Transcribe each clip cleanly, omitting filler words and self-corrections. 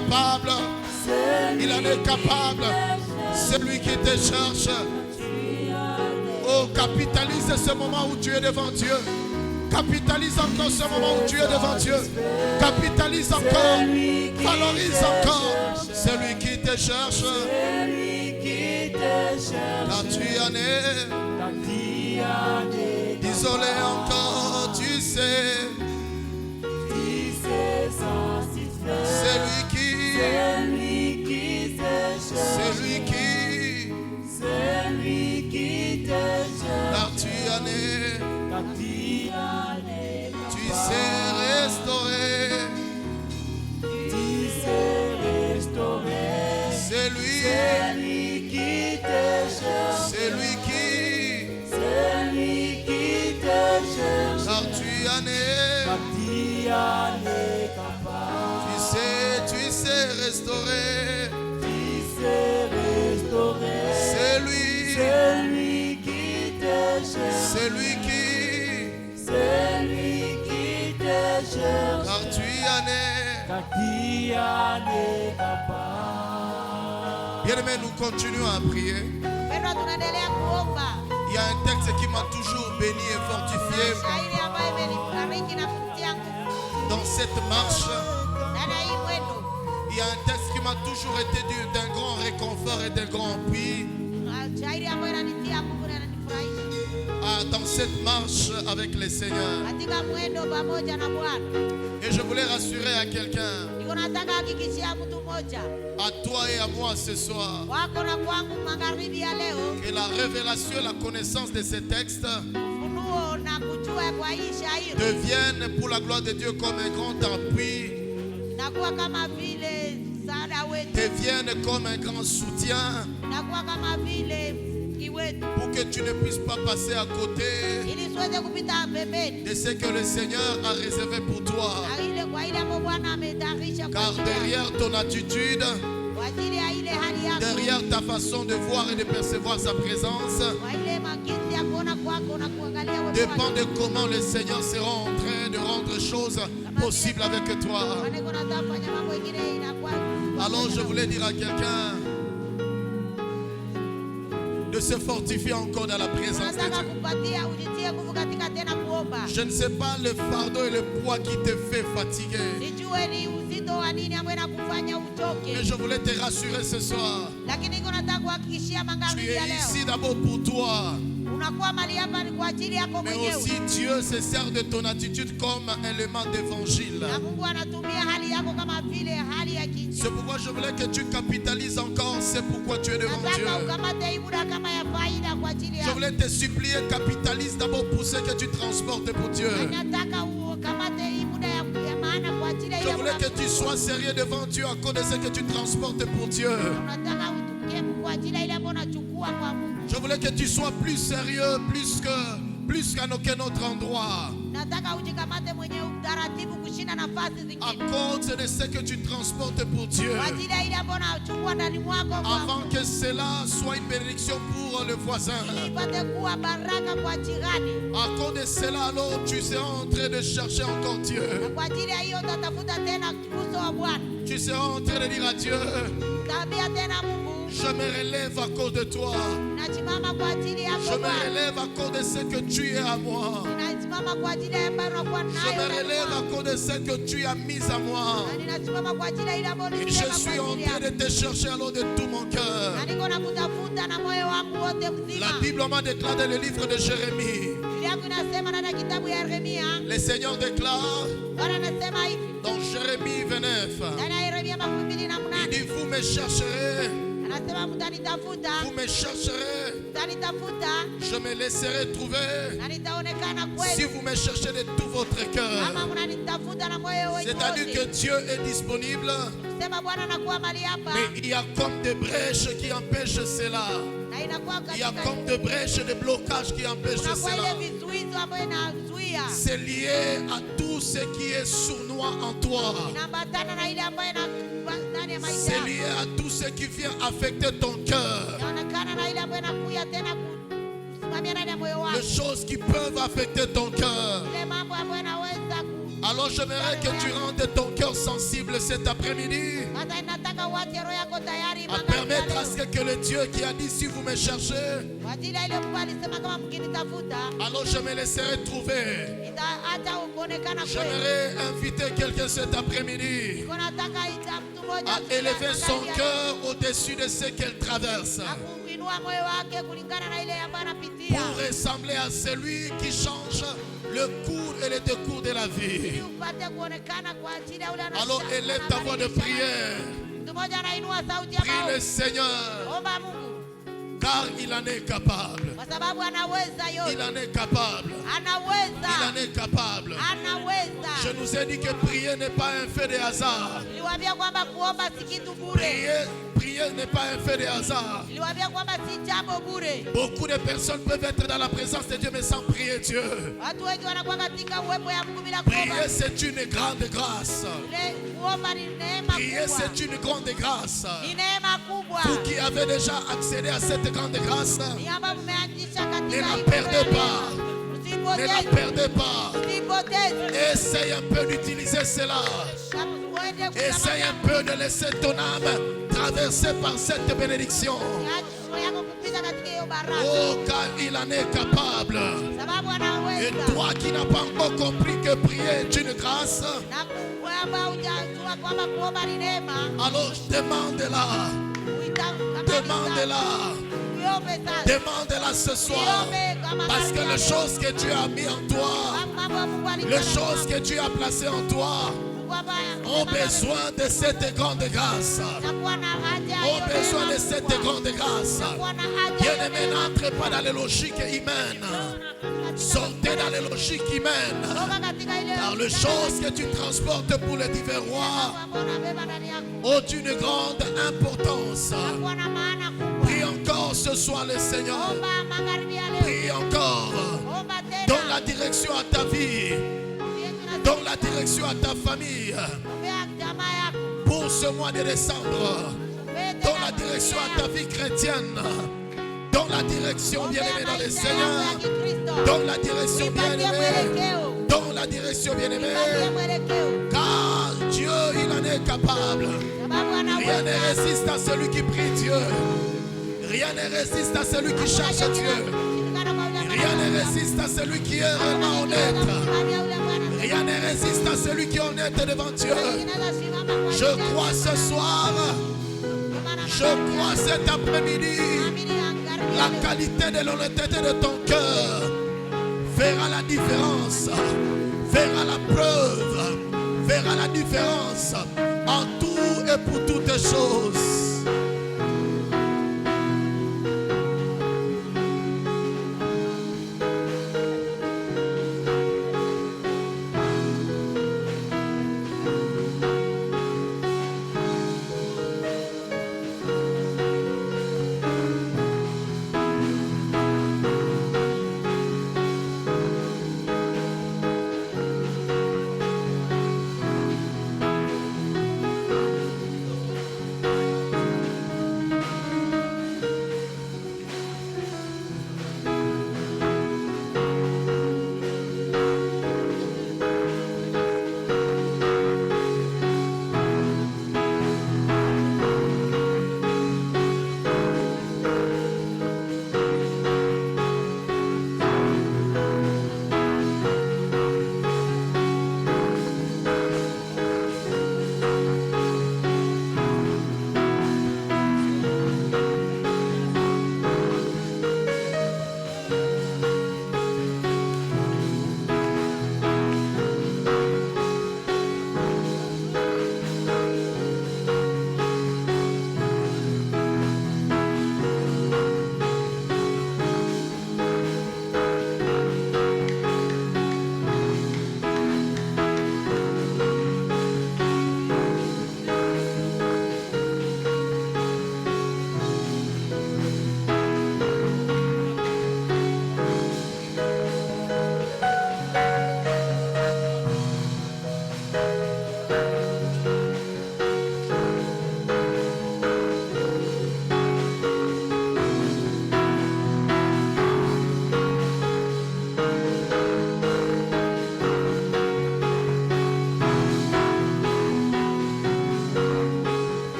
capable. Il en est capable. Celui qui te cherche. Oh, capitalise ce moment où tu es devant Dieu. Capitalise encore ce moment où tu es devant Dieu. Capitalise encore. Valorise encore. Celui qui te cherche. Quand tu en es. Isolé encore, tu sais. C'est lui qui te cherche. Car tu en es. Tu sais restaurer. C'est lui qui te cherche. C'est lui qui te cherche. Car tu en es. Tu sais restaurer. C'est lui qui te cherche. C'est lui qui te cherche. Car tu en es. Bien-aimés, nous continuons à prier. Il y a un texte qui m'a toujours béni et fortifié dans cette marche. Il y a un texte qui m'a toujours été d'un grand réconfort et d'un grand appui. Dans cette marche avec le Seigneur. Et je voulais rassurer à quelqu'un, à toi et à moi ce soir, que la révélation et la connaissance de ces textes deviennent pour la gloire de Dieu comme un grand appui, deviennent comme un grand soutien, pour que tu ne puisses pas passer à côté de ce que le Seigneur a réservé pour toi. Car derrière ton attitude, derrière ta façon de voir et de percevoir sa présence, dépend de comment le Seigneur sera en train de rendre choses possibles avec toi. Alors je voulais dire à quelqu'un de se fortifier encore dans la présence de Dieu. Je ne sais pas le fardeau et le poids qui te fait fatiguer, mais je voulais te rassurer ce soir. Tu es ici d'abord pour toi, mais aussi Dieu se sert de ton attitude comme un élément d'évangile. C'est pourquoi je voulais que tu capitalises encore. C'est pourquoi tu es devant Dieu. Je voulais te supplier, capitalise d'abord pour ce que tu transportes pour Dieu. Je voulais que tu sois sérieux devant Dieu à cause de ce que tu transportes pour Dieu. Je voulais que tu sois plus sérieux, plus qu'à aucun autre endroit. À cause de ce que tu transportes pour Dieu. Avant que cela soit une bénédiction pour le voisin. À cause de cela, alors tu seras en train de chercher encore Dieu. Tu seras en train de dire à Dieu, je me relève à cause de toi. Je me relève à cause de ce que tu es à moi. Je me relève à cause de ce que tu as mis à moi. Et je suis en train de te chercher alors de tout mon cœur. La Bible m'a déclaré dans le livre de Jérémie. Le Seigneur déclare dans Jérémie 29. Il dit, vous me chercherez. Vous me chercherez. Je me laisserai trouver. Si vous me cherchez de tout votre cœur. C'est-à-dire que Dieu est disponible. Mais il y a comme des brèches qui empêchent cela. Il y a comme des brèches, des blocages qui empêchent cela. C'est lié à tout ce qui est sournois en toi. C'est lié à tout ce qui vient affecter ton cœur. Les choses qui peuvent affecter ton cœur. Alors j'aimerais que tu rendes ton cœur sensible cet après-midi à permettre à ce que le Dieu qui a dit si vous me cherchez, alors je me laisserai trouver. J'aimerais inviter quelqu'un cet après-midi à élever son cœur au-dessus de ce qu'elle traverse pour ressembler à celui qui change le cours et le décours de la vie. Alors élève ta voix de prière. Prie le Seigneur, car il en est capable. Il en est capable. Il en est capable. Je nous ai dit que prier n'est pas un fait de hasard. Prier n'est pas un fait de hasard. Beaucoup de personnes peuvent être dans la présence de Dieu mais sans prier Dieu. Prier, c'est une grande grâce. Prier, c'est une grande grâce. Vous qui avez déjà accédé à cette grande grâce, ne la perdez pas. Ne la perdez pas. Essaye un peu d'utiliser cela. Essaye un peu de laisser ton âme traverser par cette bénédiction. Oh, car il en est capable. Et toi qui n'as pas encore compris que prier est une grâce, alors demande-la. Demande-la. Demande-la ce soir. Parce que les choses que Dieu a mis en toi, les choses que Dieu a placées en toi, ont besoin de cette grande grâce. Ont besoin de cette grande grâce. Bien-aimé, n'entrez pas dans les logiques humaines. Sortez dans les logiques humaines. Car les choses que tu transportes pour les divers rois ont une grande importance. Prie encore ce soir le Seigneur. Prie encore. Donne la direction à ta vie. Donne la direction à ta famille. Pour ce mois de décembre. Donne la direction à ta vie chrétienne. Donne la direction, bien-aimé, dans le Seigneur. Donne la direction, bien-aimé. Donne la direction, bien-aimé. Car Dieu, il en est capable. Rien ne résiste à celui qui prie Dieu. Rien ne résiste à celui qui cherche Dieu. Rien ne résiste à celui qui est réellement honnête. Rien ne résiste à celui qui est honnête devant Dieu. Je crois ce soir, je crois cet après-midi, la qualité de l'honnêteté de ton cœur fera la différence, fera la preuve, fera la différence en tout et pour toutes choses.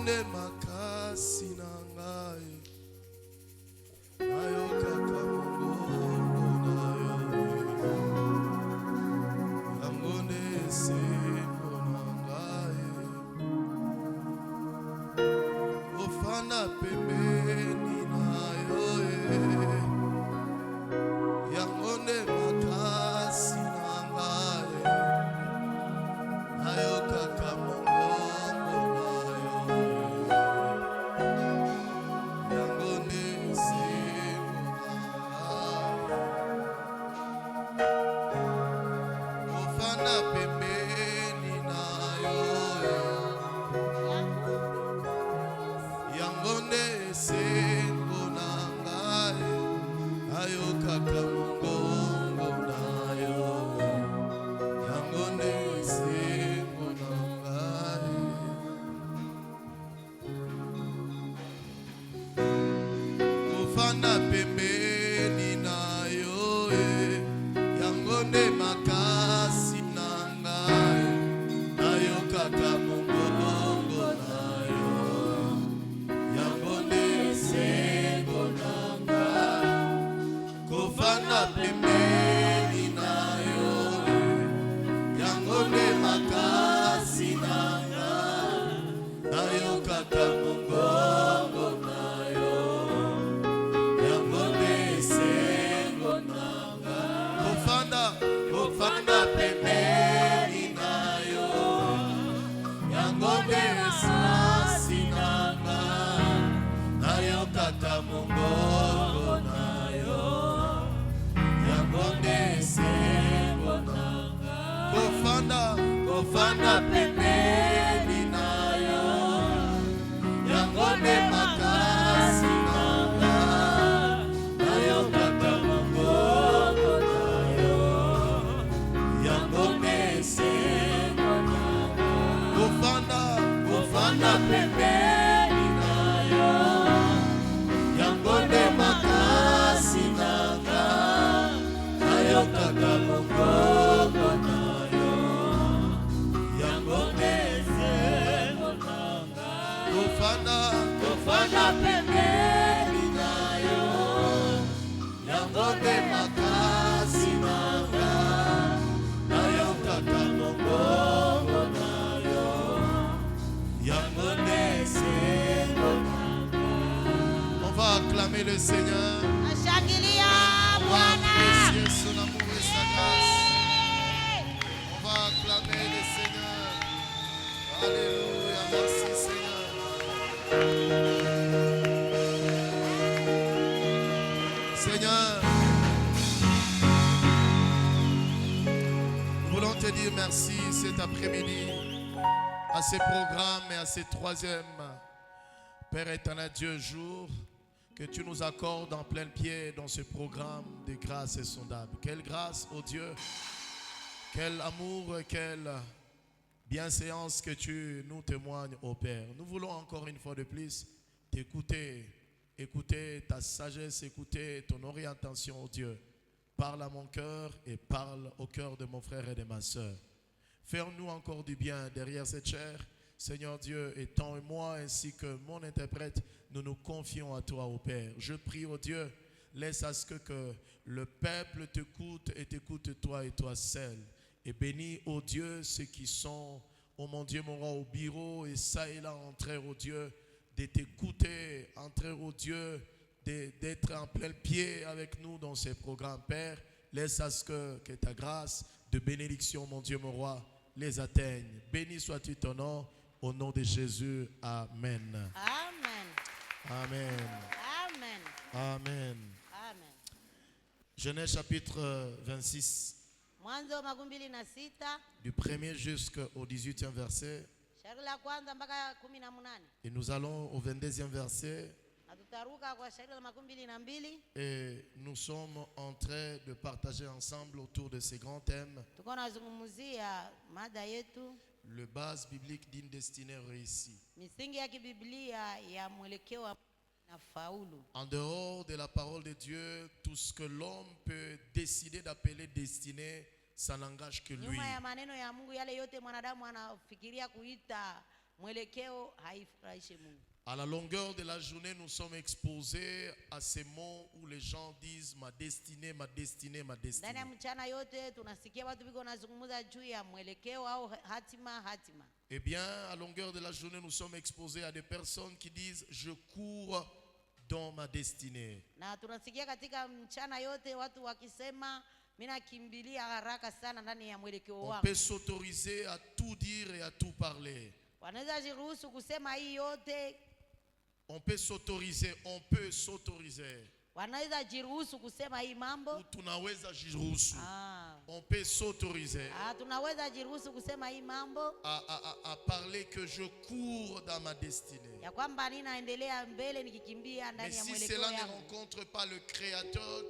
yangonde makasi na ngai ayokaka mongongo na yo yangonde esengo na ngai ofanda pembeni na yo yangonde makasi na ngai ayokaka mongongo na yo yangonde esengo na ngai ofanda pembeni na yo yangonde esengo na ngai ayokaka mongongo na yo yangonde esengo na ngai ofanda pembeni na yo yangonde makasi na ngai ayokaka mongongo na yo yangonde esengo na ngai kofanda pembeni na yo yangonde makasi na ngai ayokaka mongongo na yo yangonde esengo na ngai kofanda pembeni na yo yangonde makasi na ngai ayokaka mongongo na yo yangonde esengo na ngai kofanda pembeni na yo yangonde makasi na ngai ayokaka mongongo na yo yangonde esengo na ngai kofanda pembeni na yo yangonde makasi na ngai ayokaka mongongo na yo yangonde esengo na ngai kofanda pembeni na yo yangonde makasi na ngai ayokaka mongongo na yo yangonde esengo na ngai. On va acclamer le Seigneur. Nashangilia On va Bwana. apprécier son amour et sa grâce. On va acclamer le Seigneur. Alléluia, merci Seigneur. Seigneur, nous voulons te dire merci cet après-midi à ces programmes et à ces troisièmes, Père éternel Dieu, jour que tu nous accordes en plein pied dans ce programme de grâce insondable. Quelle grâce, ô Dieu, quel amour, quelle bienséance que tu nous témoignes, ô Père. Nous voulons encore une fois de plus t'écouter, écouter ta sagesse, écouter ton orientation, ô Dieu. Parle à mon cœur et parle au cœur de mon frère et de ma soeur. Fais-nous encore du bien derrière cette chair. Seigneur Dieu, et tant et moi ainsi que mon interprète, nous nous confions à toi, ô Père. Je prie, ô Dieu, laisse à ce que le peuple t'écoute et t'écoute toi et toi seul. Et bénis, ô Dieu, ceux qui sont, ô mon Dieu, mon roi, au bureau et ça et là, entrer, ô Dieu, de t'écouter, entrer, ô Dieu, d'être en plein pied avec nous dans ces programmes, Père. Laisse à ce que ta grâce de bénédiction, mon Dieu, mon roi, les atteigne. Béni sois-tu ton nom, au nom de Jésus. Amen. Amen. Amen. Amen. Amen. Amen. Genèse chapitre 26, Mwanzo 26 du 1er jusqu'au 18e verset. shairi la kwanza mpaka 18. Et nous allons au 22e verset. Na tutaruka kwa shairi la 22. Et nous sommes en train de partager ensemble autour de ces grands thèmes. Tuko nazungumzia mada yetu, Le base biblique d'une destinée réussie. misingi ya kibiblia ya mwelekeo wa na faulu. En dehors de la parole de Dieu, tout ce que l'homme peut décider d'appeler destinée, ça n'engage que lui. Nyuma ya maneno ya Mungu, yale yote mwanadamu anafikiria kuita mwelekeo haifurahishi Mungu. À la longueur de la journée, nous sommes exposés à ces mots où les gens disent ma destinée, ma destinée, ma destinée. Ndani ya mchana yote tunasikia watu biko nazungumza juu ya mwelekeo au hatima. Eh bien, à longueur de la journée, nous sommes exposés à des personnes qui disent je cours dans ma destinée. Na tunasikia katika mchana yote watu wakisema mina kimbilia haraka sana ndani ya mwelekeo wangu. On peut s'autoriser à tout dire et à tout parler. Wanaweza jiruhusu kusema hii yote. On peut s'autoriser. Wanaweza jiruhusu kusema hii mambo. Tunaweza jiruhusu. On peut s'autoriser. Tunaweza jiruhusu kusema hii mambo. À parler que je cours dans ma destinée. Ya kwamba ninaendelea mbele nikikimbia ndani ya mwelekeo wangu. Mais si cela ne rencontre pas le Créateur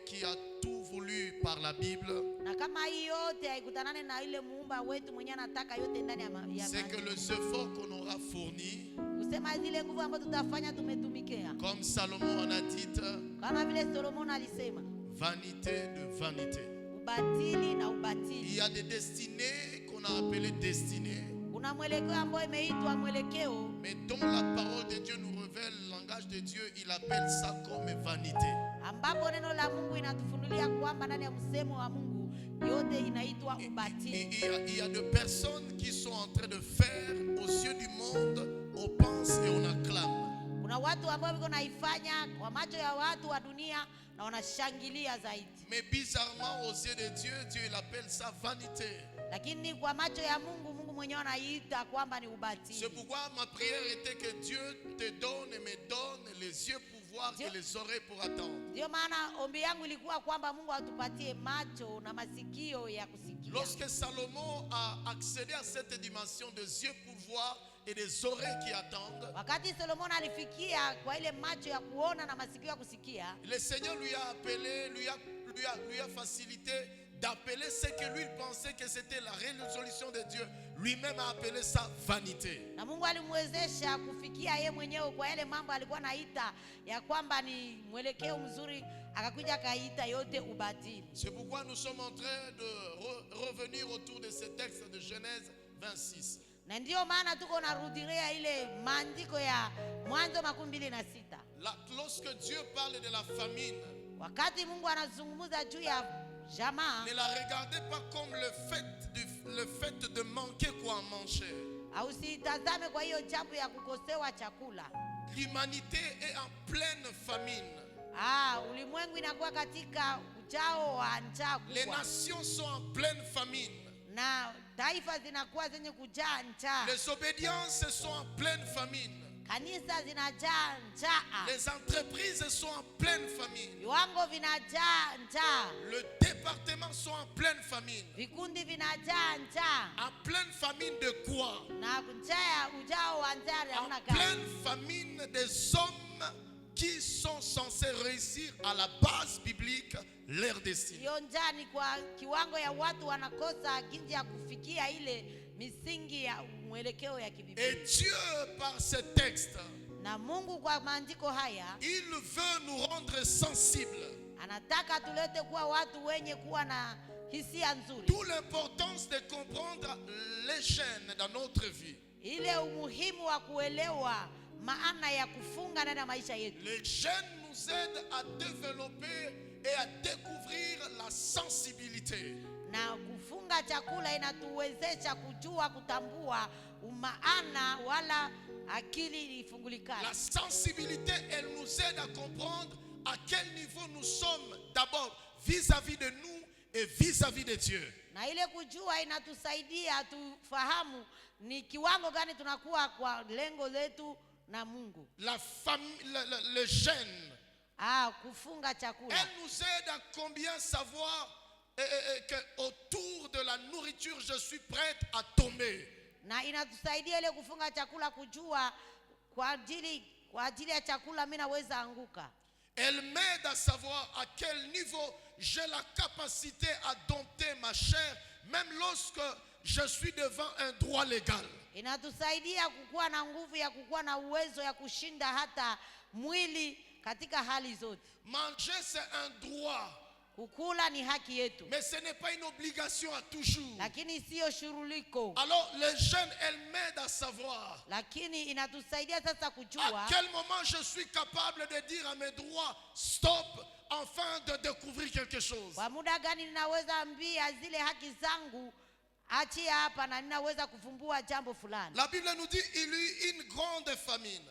qui a tout voulu par la Bible, na kama hii yote haikutanane na ile muumba wetu mwenye anataka yote ndani ya c'est que les efforts qu'on aura fournis, kusema zile nguvu ambazo tutafanya tumetumikia, comme Salomon en a dit, kama vile Solomon alisema, vanité de vanité. Ubatili na ubatili. Il y a des destinées qu'on a appelées destinées. Kuna mwelekeo ambao imeitwa mwelekeo. Mais dont la parole de Dieu nous révèle, le langage de Dieu, il appelle ça comme vanité. Ambapo neno la Mungu inatufunulia kwamba ndani ya msemo wa Mungu yote inaitwa ubatili. Il y a de personnes qui sont en train de faire aux yeux du monde, on pense et on acclame. Kuna watu ambao wiko naifanya kwa macho ya watu wa dunia na wanashangilia zaidi. Mais bizarrement aux yeux de Dieu, Dieu il appelle ça vanité. Lakini kwa macho ya Mungu, Mungu mwenyewe anaita kwamba ni ubatili. C'est pourquoi ma prière était que Dieu te donne et me donne les yeux pour voir et les oreilles pour attendre. Ndio maana ombi yangu ilikuwa kwamba Mungu atupatie macho na masikio ya kusikia. Lorsque Salomon a accédé à cette dimension des yeux pour voir et des oreilles qui attendent, wakati Solomon alifikia kwa ile macho ya kuona na masikio ya kusikia, le Seigneur lui a appelé, lui a facilité d'appeler ce que lui pensait que c'était la résolution de Dieu. Lui-même a appelé ça vanité. Na Mungu alimwezesha kufikia yeye mwenyewe kwa yale mambo alikuwa anaita ya kwamba ni mwelekeo mzuri, akakuja kaita yote ubatili. C'est pourquoi nous sommes en train de revenir autour de ce texte de Genèse 26. Na ndio maana tuko narudilia ile maandiko ya Mwanzo 26. Lorsque Dieu parle de la famine, wakati Mungu anazungumza juu ya jamaa, ne la regardez pas comme le fait de manquer quoi à manger. Usitazame kwa hiyo jambo ya kukosewa chakula. L'humanité est en pleine famine. Ulimwengu inakuwa katika ujao wa njaa kubwa. Les nations sont en pleine famine. Na taifa zinakuwa zenye kujaa njaa. Les obédiences sont en pleine famine. Kanisa zinajaa njaa. Les entreprises sont en pleine famine. Viwango vinajaa njaa. Le département sont en pleine famine. Vikundi vinajaa njaa. En pleine famine de quoi? Na njaa, ujao wa njaa en pleine famine des hommes qui sont censés réussir à la base biblique leur destinée. Hiyo njaa ni kwa kiwango ya watu wanakosa jinsi ya kufikia ile misingi ya mwelekeo ya kibiblia. Et Dieu par ce texte, na Mungu kwa maandiko haya, il veut nous rendre sensibles. Anataka tulete kuwa watu wenye kuwa na hisia nzuri. D'où l'importance de comprendre les chaînes dans notre vie. Ile umuhimu wa kuelewa maana ya kufunga ndani ya maisha yetu. Les chaînes nous aident à développer et à découvrir la sensibilité. Na kufunga chakula inatuwezesha kujua, kutambua maana wala akili ifungulikana. La sensibilité, elle nous aide à comprendre à quel niveau nous sommes d'abord vis-à-vis de nous et vis-à-vis de Dieu. Na ile kujua inatusaidia tufahamu ni kiwango gani tunakuwa kwa lengo letu na Mungu. Le jeûne, kufunga chakula, elle nous aide à combien savoir que autour de la nourriture je suis prête à tomber. Na inatusaidia ile kufunga chakula kujua kwa ajili ya chakula mimi naweza anguka. Elle m'aide à savoir à quel niveau j'ai la capacité à dompter ma chair, même lorsque je suis devant un droit légal. Inatusaidia kukuwa na nguvu ya kukuwa na uwezo ya kushinda hata mwili katika hali zote. Manger c'est un droit. Kukula ni haki yetu. Mais ce n'est pas une obligation à toujours. Lakini sio shuruliko. Alors le jeûne, elle m'aide à savoir. Lakini inatusaidia sasa À kujua quel moment je suis capable de dire à mes droits stop, afin de découvrir quelque chose. Kwa muda gani ninaweza ambia zile haki zangu achia hapa na ninaweza kufumbua jambo fulani. La Bible nous dit il y eut une grande famine.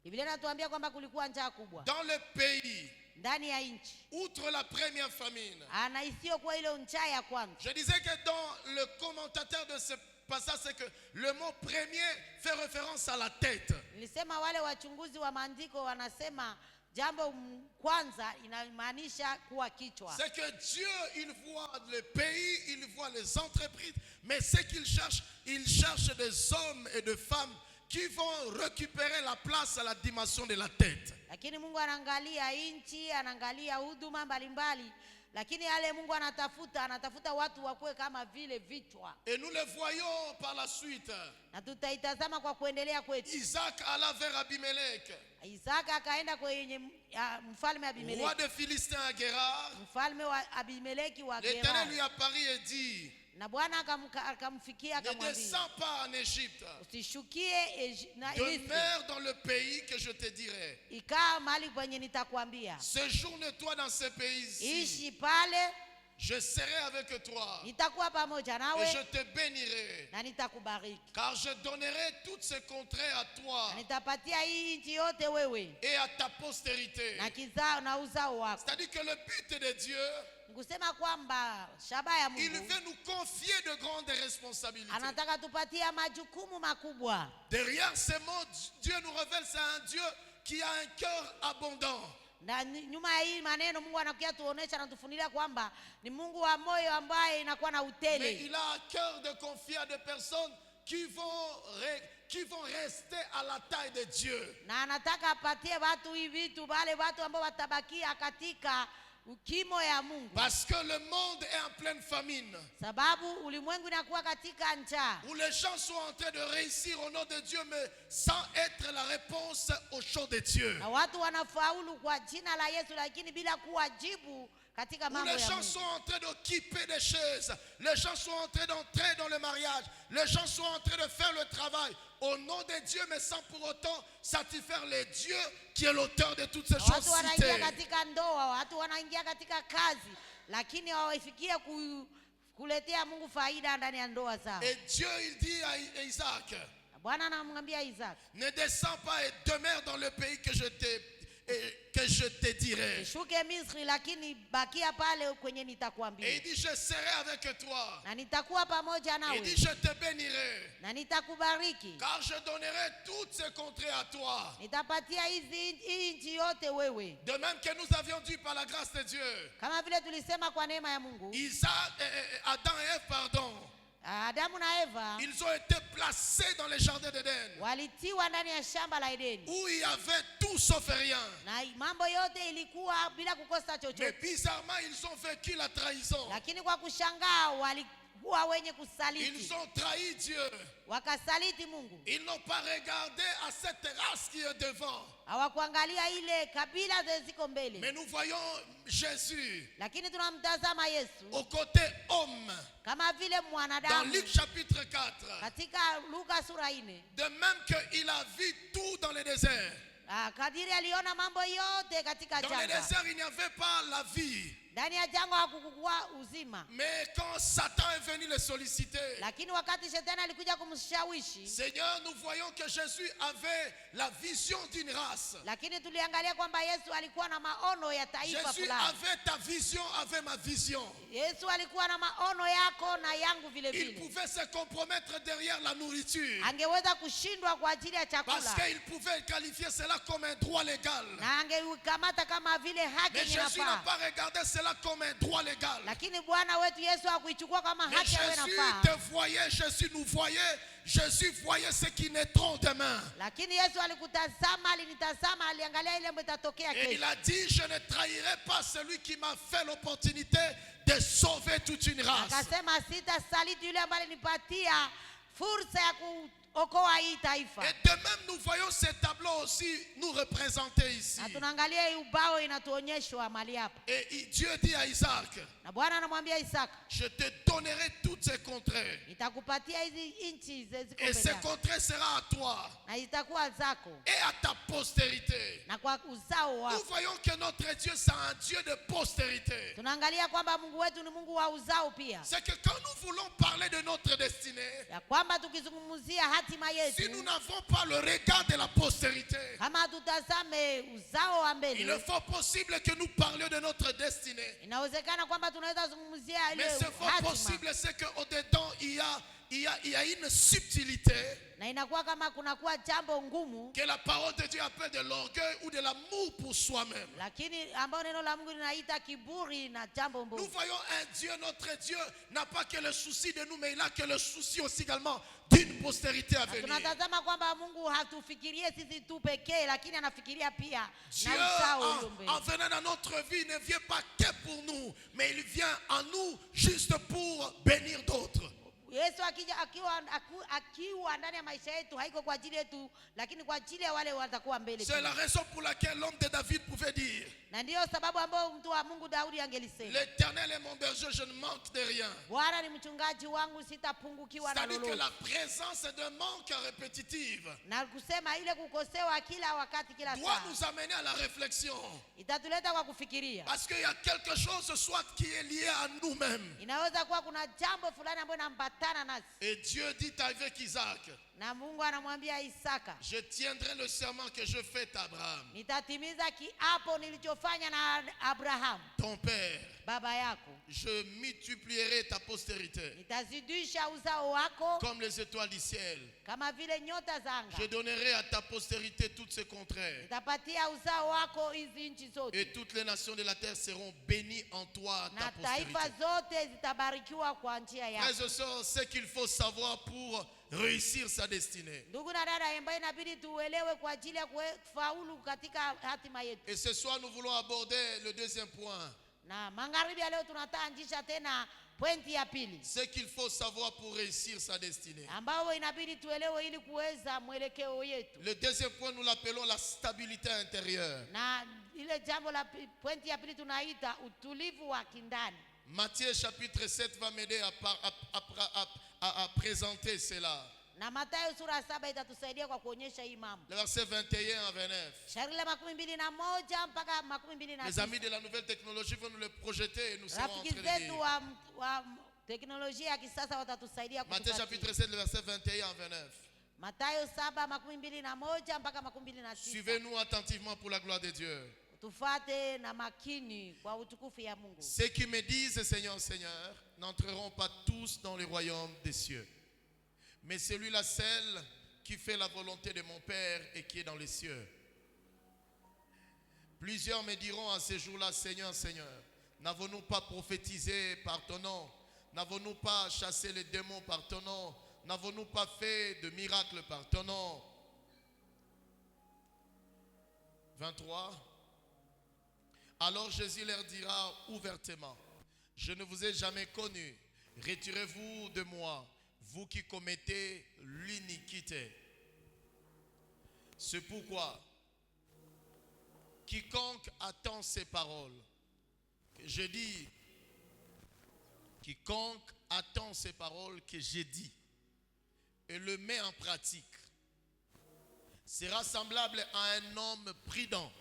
Biblia inatuambia kwamba kulikuwa njaa kubwa dans le pays. ndani ya nchi. Outre la première famine. Na isiyokuwa ile njaa ya kwanza. Je disais que dans le commentateur de ce passage, c'est que le mot premier fait référence à la tête. Nilisema wale wachunguzi wa maandiko wanasema jambo kwanza inamaanisha kuwa kichwa. C'est que Dieu, il voit le pays, il voit les entreprises, mais ce qu'il cherche, il cherche des hommes et des femmes qui vont récupérer la place à la dimension de la tête. Lakini Mungu anaangalia nchi, anaangalia huduma mbalimbali, lakini yale Mungu anatafuta watu wakuwe kama vile vichwa. Et nous le voyons par la suite. Na tutaitazama kwa kuendelea kwetu. Isaac alla vers Abimelech. Isaac akaenda kwenye mfalme Abimeleki. Roi des Philistins à Guérar. Mfalme wa Abimeleki wa Guérar. L'Éternel lui apparut et dit, na Bwana akamfikia akamwambia, ne descends pas en Égypte. Usishukie na demeure dans le pays que je te dirai. Ikaa mahali kwenye nitakwambia. Séjourne-toi dans ce pays-ci. Ishi pale. Je serai avec toi. Nitakuwa pamoja nawe. Et je te bénirai. Na nitakubariki. Car je donnerai toutes ces contrées à toi. Nitapatia hii nchi yote wewe. Et à ta postérité. Na kizao na uzao wako. C'est-à-dire que le but de Dieu, ngusema kwamba shaba ya Mungu, il veut nous confier de grandes responsabilités. Anataka tupatia majukumu makubwa. Derrière ces mots, Dieu nous révèle c'est un Dieu qui a un cœur abondant. Na nyuma ya hii maneno Mungu anakuja tuonesha na tufunulia kwamba ni Mungu wa moyo ambaye inakuwa na utele. Mais il a un cœur de confier à des personnes qui vont rester à la taille de Dieu. Na anataka apatie watu hivi vitu, wale watu ambao watabakia katika ukimo ya Mungu. Parce que le monde est en pleine famine. Sababu ulimwengu inakuwa katika njaa. Où les gens sont en train de réussir au nom de Dieu, mais sans être la réponse au chant de Dieu. Na watu wanafaulu kwa jina la Yesu, lakini bila kuwa jibu katika mambo ya Mungu. Les gens sont en train d'occuper des chaises. Les gens sont en train d'entrer dans le mariage. Les gens sont en train de faire le travail au nom de Dieu, mais sans pour autant satisfaire le Dieu qui est l'auteur de toutes ces choses citées. Watu wanaingia katika ndoa, watu wanaingia katika kazi, lakini hawafikia kuletea Mungu faida ndani ya ndoa zao. Et Dieu, il dit à Isaac, Bwana anamwambia Isaac, ne descends pas et demeure dans le pays que je te dirai. Shuke Misri, lakini bakia pale kwenye nitakwambia. Et il dit, je serai avec toi. Na nitakuwa pamoja nawe. Il dit, je te bénirai. Na nitakubariki. Car je donnerai toutes ces contrées à toi. Nitapatia hizi nchi yote wewe. De même que nous avions dit par la grâce de Dieu. Kama vile tulisema kwa neema ya Mungu. Adam et Ève, pardon. Adamu na Eva, ils ont été placés dans le jardin d'Éden. Walitiwa ndani ya shamba la Edeni. Où il y avait tout sauf rien. Na mambo yote ilikuwa bila kukosa chochote. Mais bizarrement, ils ont vécu la trahison. Lakini kwa kushangaa walikuwa wenye kusaliti. Ils ont trahi Dieu. Wakasaliti Mungu. Ils n'ont pas regardé à cette race qui est devant. Hawakuangalia ile kabila ziko mbele. Mais nous voyons Jésus. Lakini tunamtazama Yesu. Au côté homme. Kama vile mwanadamu. Dans Luc chapitre 4. Katika Luka sura 4. De même qu'il a vu tout dans le désert. Kadiri aliona mambo yote katika jangwa. Dans le désert, il n'y avait pas la vie. Ndani ya jangwa hakukuwa uzima. Mais quand Satan est venu le solliciter, lakini wakati shetani alikuja kumshawishi, Seigneur, nous voyons que Jésus avait la vision d'une race. Lakini tuliangalia kwamba Yesu alikuwa na maono ya taifa fulani. Jésus avait ta vision, avait ma vision. Yesu alikuwa na maono yako na yangu vile vile. Il pouvait se compromettre derrière la nourriture. Angeweza kushindwa kwa ajili ya chakula. Parce qu'il pouvait qualifier cela comme un droit légal. Na angekamata kama vile haki inafaa. Mais Jésus n'a pas regardé cela comme un droit légal. Lakini Bwana wetu Yesu hakuichukua kama haki ya inafaa. Jésus te voyait, Jésus nous voyait, Jésus voyait ce qui naîtront demain. Lakini Yesu alikutazama, alinitazama, aliangalia ile ambayo itatokea kesho. Et il a dit, je ne trahirai pas celui qui m'a fait l'opportunité de sauver toute une race. Akasema sitasaliti yule ambaye alinipatia fursa ya kuokoa hii taifa. Et de même nous voyons ces tableaux aussi nous représenter ici. Na tunaangalia hii ubao inatuonyeshwa mahali hapa. Et Dieu dit à Isaac, na Bwana anamwambia Isaka, je te donnerai toutes ces contrées. nitakupatia hizi nchi ziko Et ces contrées sera à toi. na itakuwa zako Et à ta postérité. na kwa uzao wako. Nous voyons que notre Dieu c'est un Dieu de postérité. Tunaangalia kwamba Mungu wetu ni Mungu wa uzao pia. C'est que quand nous voulons parler de notre destinée, ya kwamba tukizungumzia hatima yetu, si nous n'avons pas le regard de la postérité, kama tutazame uzao wa mbele, il est fort possible que nous parlions de notre destinée. inawezekana kwamba tunaweza zungumzia ile Mais c'est fort hatima. possible, c'est qu'au-dedans il y a une subtilité na inakuwa kama kunakuwa jambo ngumu, que la parole de Dieu appelle de l'orgueil ou de l'amour pour soi-même. lakini ambao neno la Mungu linaita kiburi na jambo mbovu. Nous voyons un Dieu, notre Dieu n'a pas que le souci de nous, mais il a que le souci aussi également d'une postérité à venir. Tunatazama kwamba Mungu hatufikirie sisi tu pekee, lakini anafikiria pia Dieu na uzao ulio mbele. en venant dans notre vie ne vient pas que pour nous, mais il vient en nous juste pour bénir d'autres. Yesu akiwa ndani ya maisha yetu haiko kwa ajili yetu, lakini kwa ajili ya wale watakuwa mbele. C'est la raison pour laquelle l'homme de David pouvait dire, na ndio sababu ambao mtu wa Mungu Daudi angelisema, l'Éternel est mon berger, je ne manque de rien. Bwana ni mchungaji wangu, sitapungukiwa na C'est-à-dire que lolote. la présence d'un manque répétitive Na kusema ile kukosewa kila wakati kila doit saa nous amener à la réflexion. itatuleta kwa kufikiria. Parce qu'il y a quelque chose soit qui est lié à nous-mêmes. Inaweza kuwa kuna jambo fulani ambalo linambatana nasi. Et Dieu dit avec Isaac, Na Mungu anamwambia Isaka, je tiendrai le serment que je fais à Abraham, nitatimiza kiapo nilichofanya na Abraham ton père. baba yako. Je multiplierai ta postérité Nitazidisha uzao wako comme les étoiles du ciel. kama vile nyota za anga. Je donnerai à ta postérité toutes ses contrées. Nitapatia uzao wako hizi nchi zote. Et toutes les nations de la terre seront bénies en toi, ta Na taifa postérité. zote zitabarikiwa kwa njia yako. Frères et sœurs, ce qu'il faut savoir pour réussir sa destinée. Ndugu na dada, ambaye inabidi tuelewe kwa ajili ya kufaulu katika hatima yetu. Et ce soir, nous voulons aborder le deuxième point. Na magharibi ya leo tunataanjisha tena pointi ya pili, Ce qu'il faut savoir pour réussir sa destinée. ambao inabidi tuelewe ili kuweza mwelekeo yetu. Le deuxième point, nous l'appelons la stabilité intérieure. Na ile jambo la pointi ya pili tunaita utulivu wa kindani. Matthieu chapitre 7 va m'aider à présenter cela. Na Mathayo sura 7 itatusaidia kwa kuonyesha hii mambo. Le verset 21 à 29. Shairi la 21 mpaka 29. Les amis de la nouvelle technologie vont nous le projeter et nous serons en Rafiki train de zetu lire. wa teknolojia ya kisasa watatusaidia Matthieu kutupatia. chapitre 7, le verset 21 à 29. Mathayo 7:21 mpaka 29. Suivez-nous attentivement pour la gloire de Dieu. Tufate na makini kwa utukufu ya Mungu. Ceux qui me disent Seigneur, Seigneur, n'entreront pas tous dans le royaume des cieux, mais celui-là seul qui fait la volonté de mon Père et qui est dans les cieux. Plusieurs me diront à ce jour-là, Seigneur, Seigneur, n'avons-nous pas prophétisé par ton nom? N'avons-nous pas chassé les démons par ton nom? N'avons-nous pas fait de miracles par ton nom? 23. Alors Jésus leur dira ouvertement, je ne vous ai jamais connu, retirez-vous de moi, vous qui commettez l'iniquité. C'est pourquoi quiconque attend ces paroles, que je dis, quiconque attend ces paroles que j'ai dit et le met en pratique, sera semblable à un homme prudent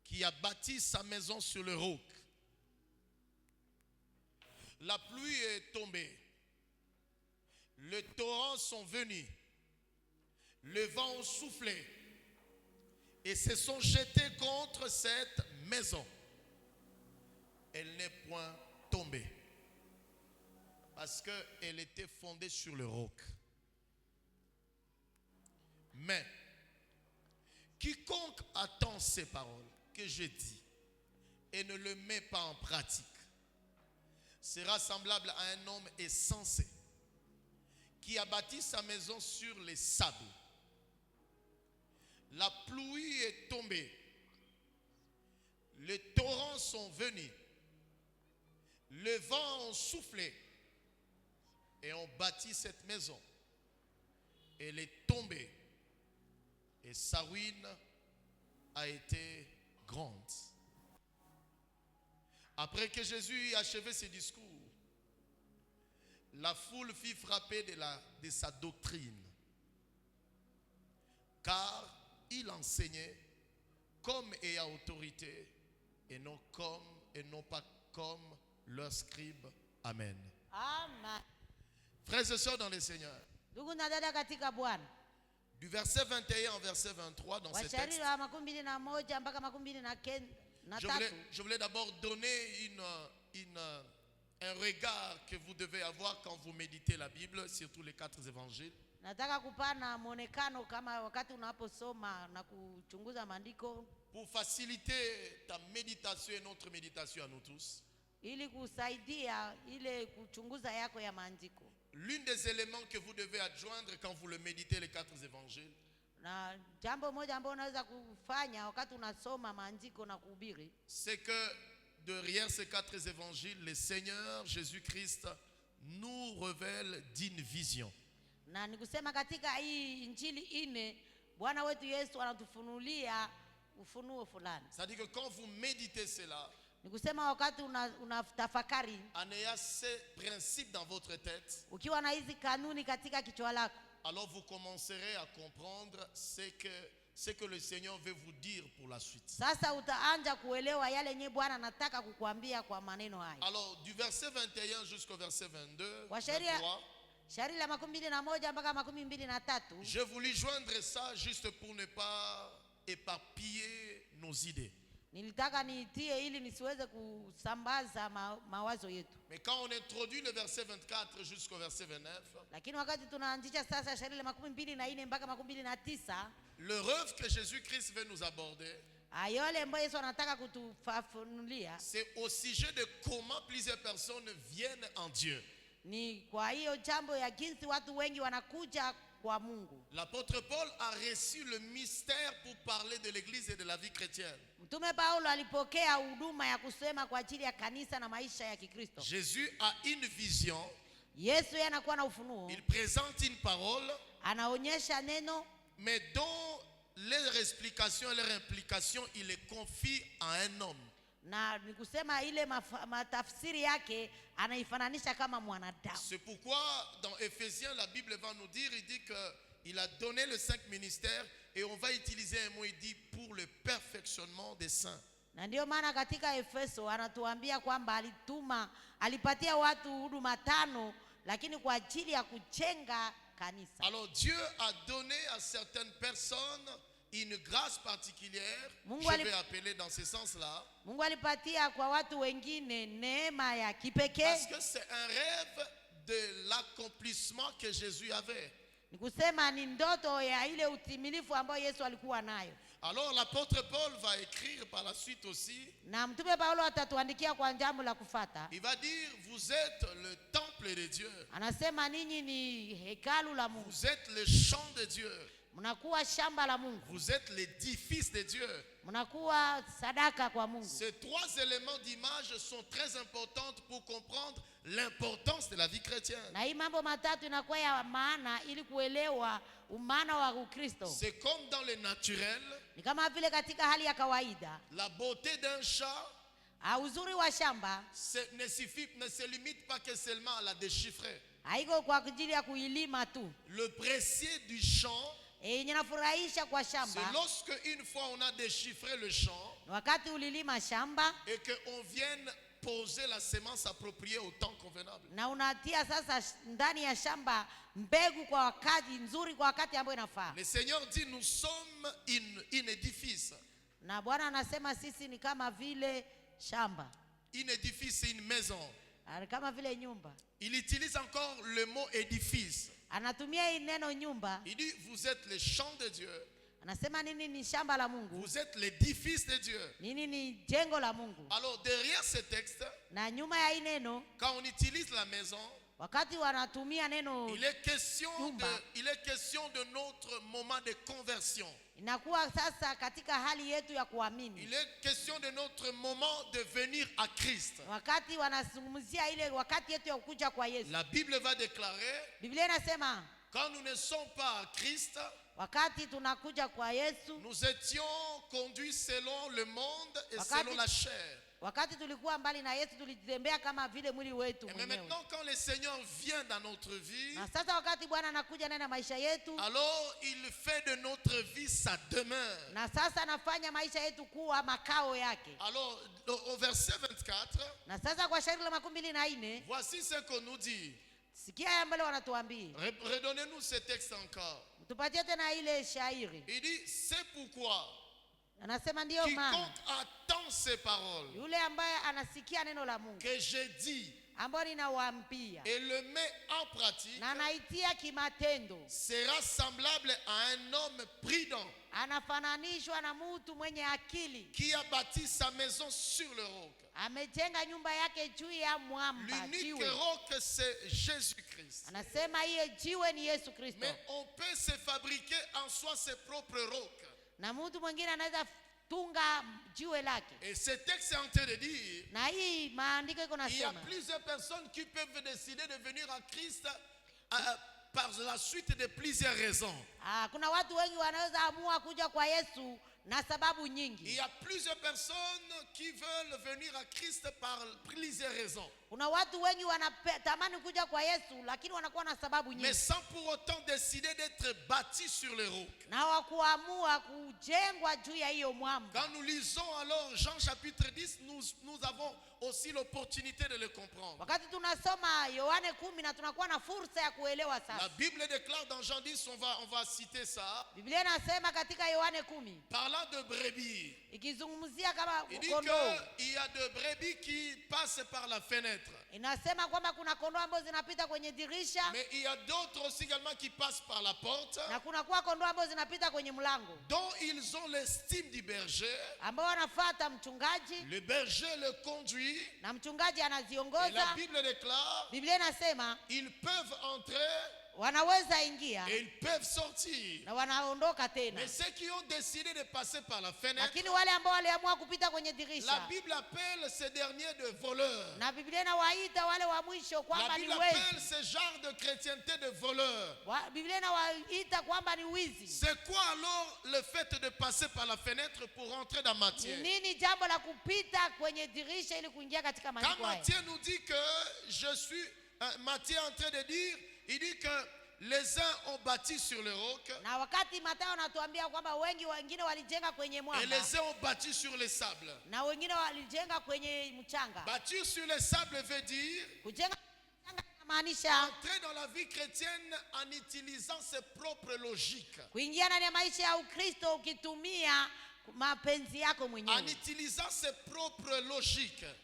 qui a bâti sa maison sur le roc. La pluie est tombée, les torrents sont venus, le vent a soufflé et se sont jetés contre cette maison. Elle n'est point tombée parce qu'elle était fondée sur le roc. Mais quiconque attend ces paroles que je dis et ne le met pas en pratique sera semblable à un homme insensé qui a bâti sa maison sur les sables. La pluie est tombée, les torrents sont venus, le vent a soufflé et ont bâti cette maison. Elle est tombée. Et sa ruine a été grande. Après que Jésus eut achevé ses discours, la foule fit frapper de sa doctrine. Car il enseignait comme ayant autorité et non pas comme leurs scribes. Amen. Amen. Frères et sœurs dans le Seigneur, du verset 21 au verset 23 dans ce texte, je voulais d'abord donner un regard que vous devez avoir quand vous méditez la Bible, surtout les 4 évangiles. Pour faciliter ta méditation et notre méditation à nous tous. L'un des éléments que vous devez adjoindre quand vous le méditez les 4 évangiles, c'est que derrière ces 4 évangiles, le Seigneur Jésus-Christ nous révèle d'une vision. C'est-à-dire que quand vous méditez cela, en ayant ces principes dans votre tête, alors vous commencerez à comprendre ce que le Seigneur veut vous dire pour la suite. Alors du verset 21 jusqu'au verset 22, 23, je voulais joindre ça juste pour ne pas éparpiller nos idées. Mais quand on introduit le verset 24 jusqu'au verset 29, le rêve que Jésus-Christ veut nous aborder, c'est au sujet de comment plusieurs personnes viennent en Dieu. L'apôtre Paul a reçu le mystère pour parler de l'église et de la vie chrétienne. Jésus a une vision. Il présente une parole, mais dont leur explication et leur implication, il les confie à un homme. C'est pourquoi dans Éphésiens la Bible va nous dire, il dit qu'il a donné les 5 ministères et on va utiliser un mot, il dit pour le perfectionnement des saints. Alors Dieu a donné à certaines personnes une grâce particulière, je vais appeler dans ce sens-là, parce que c'est un rêve de l'accomplissement que Jésus avait. Alors l'apôtre Paul va écrire par la suite aussi. Il va dire, vous êtes le temple de Dieu. Vous êtes le champ de Dieu. Vous êtes l'édifice de Dieu. Ces 3 éléments d'image sont très importants pour comprendre l'importance de la vie chrétienne. C'est comme dans le naturel. La beauté d'un champ ne se limite pas que seulement à la déchiffrer. Le précieux du champ, c'est lorsque une fois on a déchiffré le champ et qu'on vienne poser la semence appropriée au temps convenable. Le Seigneur dit nous sommes un édifice. Un édifice, c'est une maison. Il utilise encore le mot édifice. Il dit vous êtes le champ de Dieu. Vous êtes l'édifice de Dieu. Alors derrière ce texte, quand on utilise la maison, il est question de notre moment de conversion. Il est question de notre moment de venir à Christ. La Bible va déclarer quand nous ne sommes pas à Christ, wakati tunakuja kwa Yesu, nous étions conduits selon le monde et selon la chair. Wakati tulikuwa mbali na Yesu tulitembea kama vile mwili wetu mwenyewe. Mais maintenant quand le Seigneur vient dans notre vie, na sasa wakati Bwana anakuja ndani ya maisha yetu, alors il fait de notre vie sa demeure. na sasa anafanya maisha yetu kuwa makao yake. Alors au verset 24, na sasa kwa shairi la 24, voici ce qu'on nous dit. Sikia ya mbele wanatuambia. Redonnez-nous ce texte encore. Tupatie tena ile shairi. Il dit c'est pourquoi anasema ndio maana quiconque attend ces paroles yule ambaye anasikia neno la Mungu que j'ai dit ambao ninawaambia et le met en pratique, na naitia kimatendo, sera semblable à un homme prudent anafananishwa na mtu mwenye akili qui a bâti sa maison sur le roc. amejenga nyumba yake juu ya mwamba. L'unique roc c'est Jésus-Christ. Anasema hiyo jiwe ni Yesu Kristo. Mais on peut se fabriquer en soi ses propres rocs. Na mtu mwingine anaweza tunga jiwe lake. Et ce texte est en train de dire, na hii maandiko iko nasema, il y a plusieurs personnes qui peuvent décider de venir à Christ par la suite de plusieurs raisons. Kuna watu wengi wanaweza amua kuja kwa Yesu na sababu nyingi. Il y a plusieurs personnes qui veulent venir à Christ par plusieurs raisons. Kuna watu wengi wanatamani kuja kwa Yesu lakini wanakuwa na sababu nyingi. Mais sans pour autant décider d'être bâtis sur le roc. Na hawakuamua kujengwa juu ya hiyo mwamba. Quand nous lisons alors Jean chapitre 10, nous avons aussi l'opportunité de le comprendre. Wakati tunasoma Yohane 10 na tunakuwa na fursa ya kuelewa sasa. La Bible déclare dans Jean 10, on va citer ça. Biblia inasema katika Yohane 10, parlant de brebis, ikizungumzia kama il dit kondoo, qu'il y a de brebis qui passent par la fenêtre. Inasema kwamba kuna kondoo ambazo zinapita kwenye dirisha. Mais il y a d'autres aussi également qui passent par la porte. Na kuna kwa kondoo ambazo zinapita kwenye mlango. Dont ils ont l'estime du berger. Ambao wanafuata mchungaji. Le berger le conduit. Na mchungaji anaziongoza. Et la Bible déclare, Biblia inasema, ils peuvent entrer, wanaweza ingia, et ils peuvent sortir. na wanaondoka tena. Mais ceux qui ont décidé de passer par la fenêtre, lakini wale ambao waliamua kupita kwenye dirisha, la Bible appelle ces derniers de voleurs. na Biblia inawaita wale wa mwisho kwamba ni wezi. La Bible appelle ce genre de chrétienté de voleurs. Biblia inawaita kwamba ni wizi. C'est quoi alors le fait de passer par la fenêtre pour entrer dans Matthieu? Nini jambo la kupita kwenye dirisha ili kuingia katika maandiko haya? Quand Matthieu nous dit que Matthieu est en train de dire, il dit que les uns ont bâti sur le roc. Na wakati Mathayo anatuambia kwamba wengine walijenga kwenye mwamba. Et les uns ont bâti sur le sable. Na wengine walijenga kwenye mchanga. Bâtir sur le sable veut dire kujenga mchanga inamaanisha entrer dans la vie chrétienne en utilisant ses propres logiques. Kuingia ndani ya maisha ya Ukristo ukitumia mapenzi yako mwenyewe. En utilisant ses propres logiques.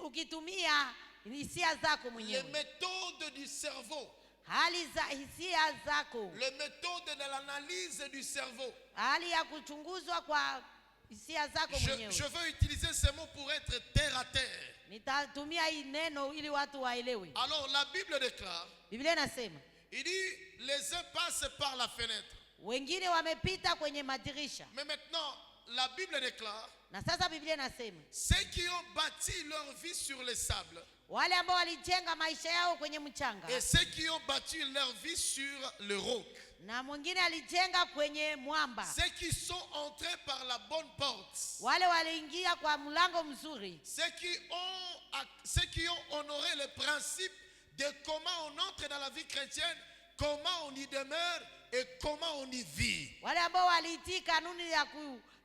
Ukitumia hisia zako mwenyewe. Les méthodes du cerveau. Hali za hisia zako. Les méthodes de l'analyse du cerveau. Hali ya kuchunguzwa kwa hisia zako mwenyewe. Je veux utiliser ce mot pour être terre à terre. Nitatumia hii neno ili watu waelewe. Alors la Bible déclare. Biblia inasema. Il dit les uns passent par la fenêtre. Wengine wamepita kwenye madirisha. Mais maintenant la Bible déclare. Na sasa Biblia inasema. Ceux qui ont bâti leur vie sur le sable. Wale ambao walijenga maisha yao kwenye mchanga. Et ceux qui ont bâti leur vie sur le roc. Na mwingine alijenga kwenye mwamba. Ceux qui sont entrés par la bonne porte. Wale waliingia kwa mlango mzuri. Ceux qui ont honoré le principe de comment on entre dans la vie chrétienne, comment on y demeure et comment on y vit. Wale ambao walitii kanuni ya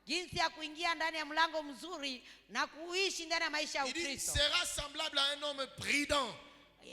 jinsi ya kuingia ndani ya mlango mzuri na kuishi ndani ya maisha ya Ukristo. Il sera semblable à un homme prudent.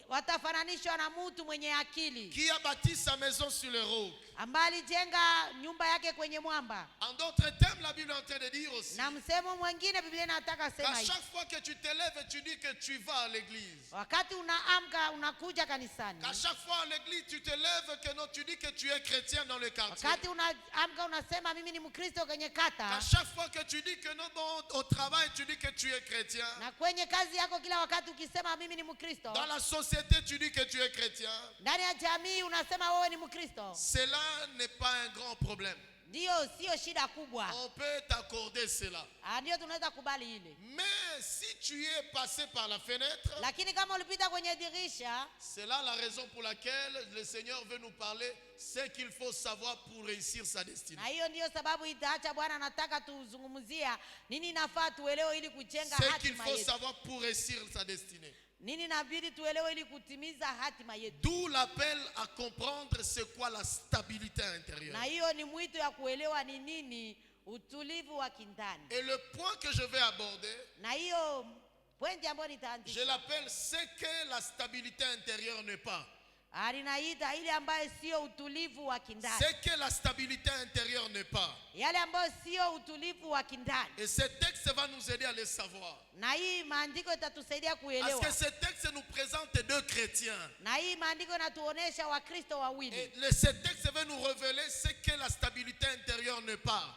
Watafananishwa na mtu mwenye akili. Qui a bâti sa maison sur le roc. Ambaye alijenga nyumba yake kwenye mwamba. En d'autres termes, la Bible est en train de dire aussi. Na msemo mwingine Biblia inataka sema hivi. À chaque fois que tu te lèves et tu dis que tu vas à l'église. Wakati unaamka unakuja kanisani. À chaque fois à l'église tu te lèves que non, tu dis que tu es chrétien dans le quartier. Wakati unaamka unasema mimi ni Mkristo kwenye kata. À chaque fois que tu dis que non, au travail tu dis que tu es chrétien. Na kwenye kazi yako kila wakati ukisema mimi ni Mkristo. Dans la société tu dis que tu es chrétien. Ndani ya jamii unasema wewe ni Mkristo. Cela cela n'est pas un grand problème. On peut t'accorder cela. Mais si tu es passé par la fenêtre, c'est là la raison pour laquelle le Seigneur veut nous parler ce qu'il faut savoir pour réussir sa destinée. Ce qu'il faut savoir pour réussir sa destinée. D'où l'appel à comprendre c'est quoi la stabilité intérieure. Et le point que je vais aborder, je l'appelle ce que la stabilité intérieure n'est pas. Ce que la stabilité intérieure n'est pas. Et ce texte va nous aider à le savoir. Parce que ce texte nous présente deux chrétiens. Et ce texte va nous révéler ce que la stabilité intérieure n'est pas.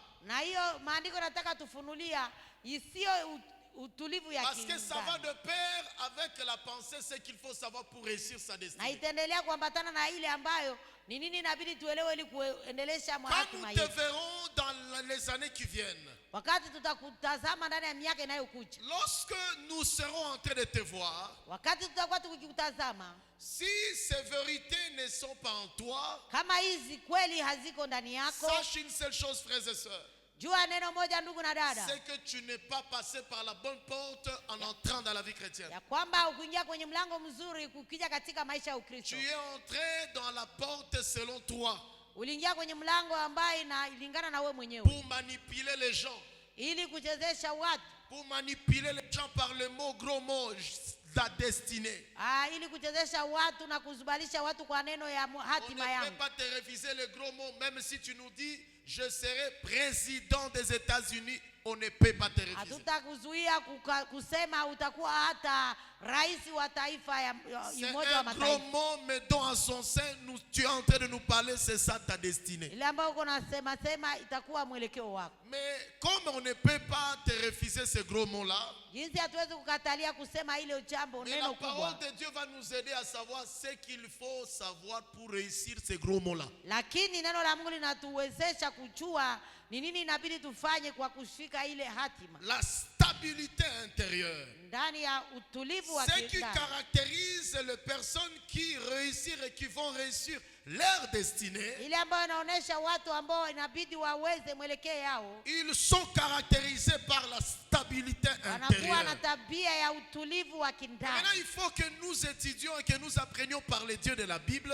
Parce que ça va de pair avec la pensée, ce qu'il faut savoir pour réussir sa destinée. Quand nous te verrons dans les années qui viennent, lorsque nous serons en train de te voir, si ces vérités ne sont pas en toi, sache une seule chose, frères et sœurs. C'est que tu n'es pas passé par la bonne porte en entrant dans la vie chrétienne. Tu es entré dans la porte selon toi. Pour manipuler les gens. Pour manipuler les gens par le mot, gros mot, la destinée. On ne peut pas te refuser le gros mot, même si tu nous dis je serai président des États-Unis, on ne peut pas te refuser. C'est un gros mot, mais dont en son sein, tu es en train de nous parler, c'est ça ta destinée. Mais comme on ne peut pas te refuser ce gros mot-là, mais la parole de Dieu va nous aider à savoir ce qu'il faut savoir pour réussir ce gros mot-là. La stabilité intérieure. Ce qui caractérise les personnes qui réussissent et qui vont réussir leur destinée. Ils sont caractérisés par la stabilité intérieure. Maintenant, il faut que nous étudions et que nous apprenions par les dieux de la Bible.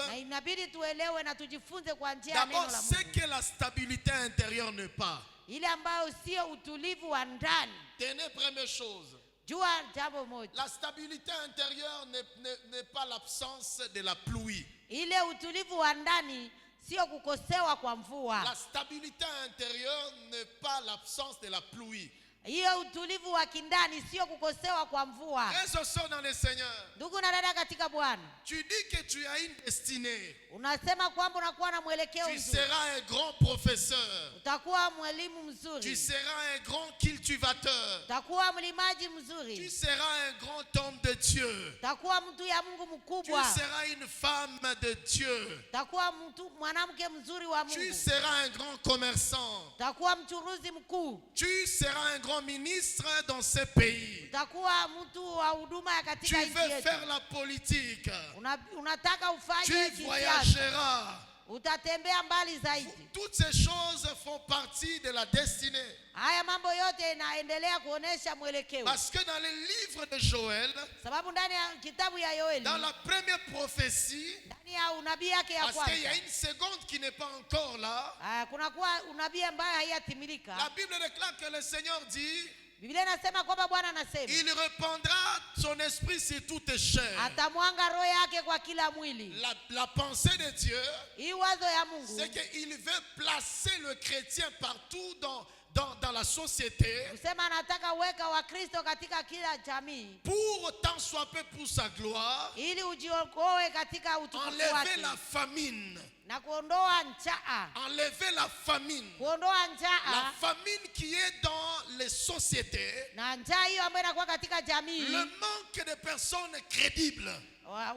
D'abord, ce que la stabilité intérieure n'est pas. Tenez, première chose. La stabilité intérieure n'est pas l'absence de la pluie. La stabilité intérieure n'est pas l'absence de la pluie. Frères et sœurs dans le Seigneur, tu dis que tu as une destinée. Tu seras un grand professeur. Tu seras un grand cultivateur. Tu seras un grand homme de Dieu. Tu seras une femme de Dieu. Tu seras un grand commerçant. Tu seras un grand ministre dans ce pays. Tu veux faire la politique. Tu voyageras. Toutes ces choses font partie de la destinée. Parce que dans le livre de Joël, dans la première prophétie, parce qu'il y a une seconde qui n'est pas encore là, la Bible déclare que le Seigneur dit, il répandra son esprit sur toute chair. La pensée de Dieu, c'est qu'il veut placer le chrétien partout dans la société, pour tant soit peu pour sa gloire, enlever la famine. Enlever la famine. La famine qui est dans les sociétés. Le manque de personnes crédibles.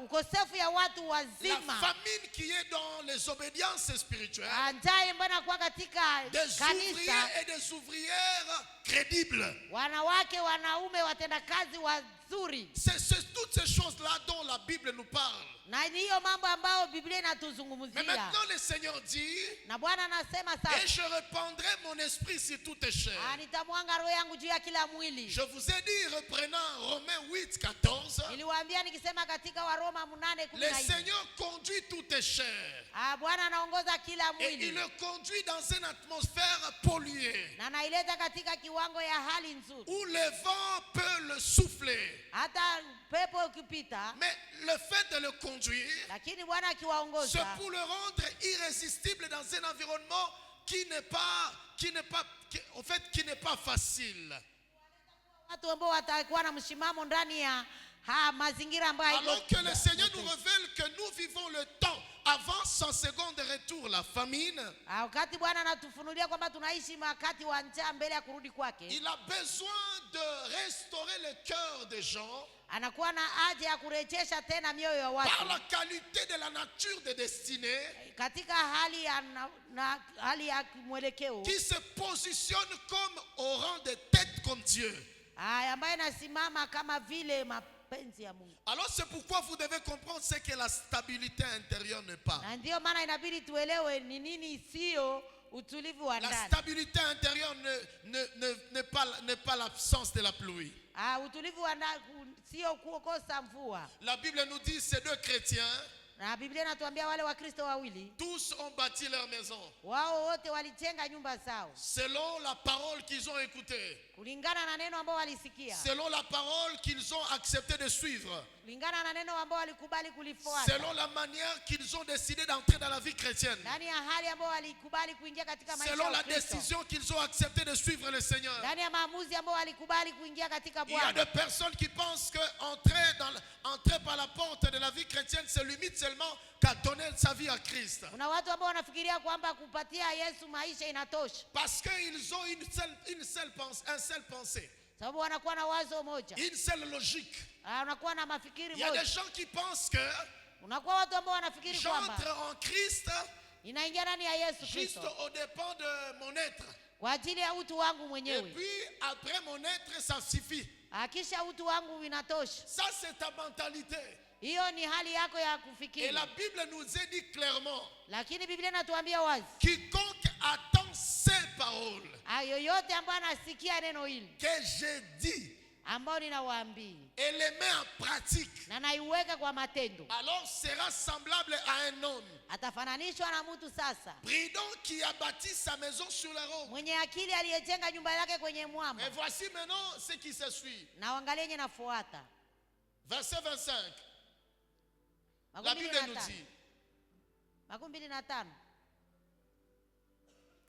ukosefu ya watu La wazima, famine qui est dans les obédiences spirituelles, njaa ambayo inakuwa katika des kanisa, ouvriers et des ouvrières crédibles. wanawake wanaume watendakazi wazuri. C'est toutes ces choses-là dont la Bible nous parle. Na hiyo mambo ambayo Biblia Mais inatuzungumzia. maintenant le Seigneur dit, Na Bwana anasema et sasa, je répandrai mon esprit sur toute chair. nitamwanga roho yangu juu ya kila mwili. Je vous ai dit, reprenant Romains 8, 14, Niliwaambia nikisema katika Waroma 8:14. le Seigneur conduit toute chair. Bwana anaongoza kila Et il mwili. le conduit dans une atmosphère polluée, Na anaileta katika kiwango ya hali nzuri. où le vent peut le souffler. Hata pepo ukipita, Mais le fait de le conduire, lakini Bwana c'est akiwaongoza, pour le rendre irrésistible dans un environnement qui n'est pas facile. watu ambao watakuwa na mshimamo ndani ya mazingira ambayo Alors que le Seigneur nous révèle que nous vivons le temps avant son second retour, la famine. wakati Bwana anatufunulia kwamba tunaishi wakati wa njaa mbele ya kurudi kwake. Il a besoin de restaurer le cœur des gens Anakuwa na haja ya kurejesha tena mioyo ya watu par la qualité de la nature de destinée katika hali ya hali ya mwelekeo qui se positionne comme au rang de tête comme Dieu. ambayo inasimama kama vile mapenzi ya Mungu. Alors c'est pourquoi vous devez comprendre ce que la stabilité intérieure n'est pas. Na ndio maana inabidi tuelewe ni nini sio utulivu wa La ndani. stabilité intérieure n'est pas l'absence de la pluie. Utulivu wa ndani sio kukosa mvua. La Bible nous dit ces deux chrétiens, Na Biblia inatuambia wale Wakristo wawili, tous ont bâti leur maison wao wote walijenga nyumba zao selon la parole qu'ils ont écoutée, kulingana na neno ambao walisikia, selon la parole qu'ils ont accepté de suivre, kulingana na neno ambao walikubali kulifuata, selon la manière qu'ils ont décidé d'entrer dans la vie chrétienne, ndani ya hali ambao walikubali kuingia katika maisha selon ya la Kristo, décision qu'ils ont accepté de suivre le Seigneur. ndani ya maamuzi ambao walikubali kuingia katika Il y a Bwana. des personnes qui pensent que entrer par la porte de la vie chrétienne se limite seulement qu'à donner sa vie à Christ. Kuna watu ambao wanafikiria kwamba kupatia Yesu maisha inatosha, Parce qu'ils ont un seul pensée, sababu wanakuwa na wazo moja, une seule logique. wanakuwa na mafikiri Il y a moja. des gens qui pensent que Unakuwa watu ambao wanafikiri kwamba j'entre en Christ inaingia ndani ya Yesu juste Kristo au dépend de mon être. kwa ajili ya utu wangu Et mwenyewe, puis après mon être, ça suffit. kisha utu wangu inatosha. Ça, c'est ta mentalité. Hiyo ni hali yako ya Et kufikiri. la Bible nous a dit clairement, Lakini Biblia inatuambia wazi, quiconque attend ces paroles yoyote ambaye anasikia neno hili que j'ai dit ambao ninawaambia et les met en pratique, na naiweka kwa matendo, alors sera semblable à un homme atafananishwa na mtu sasa prudent qui a bâti sa maison sur la roche. mwenye akili aliyejenga nyumba yake kwenye mwamba. Et voici maintenant ce qui se suit. Na uangalie yenye nafuata. Verset 25. La Bible nous dit, 25.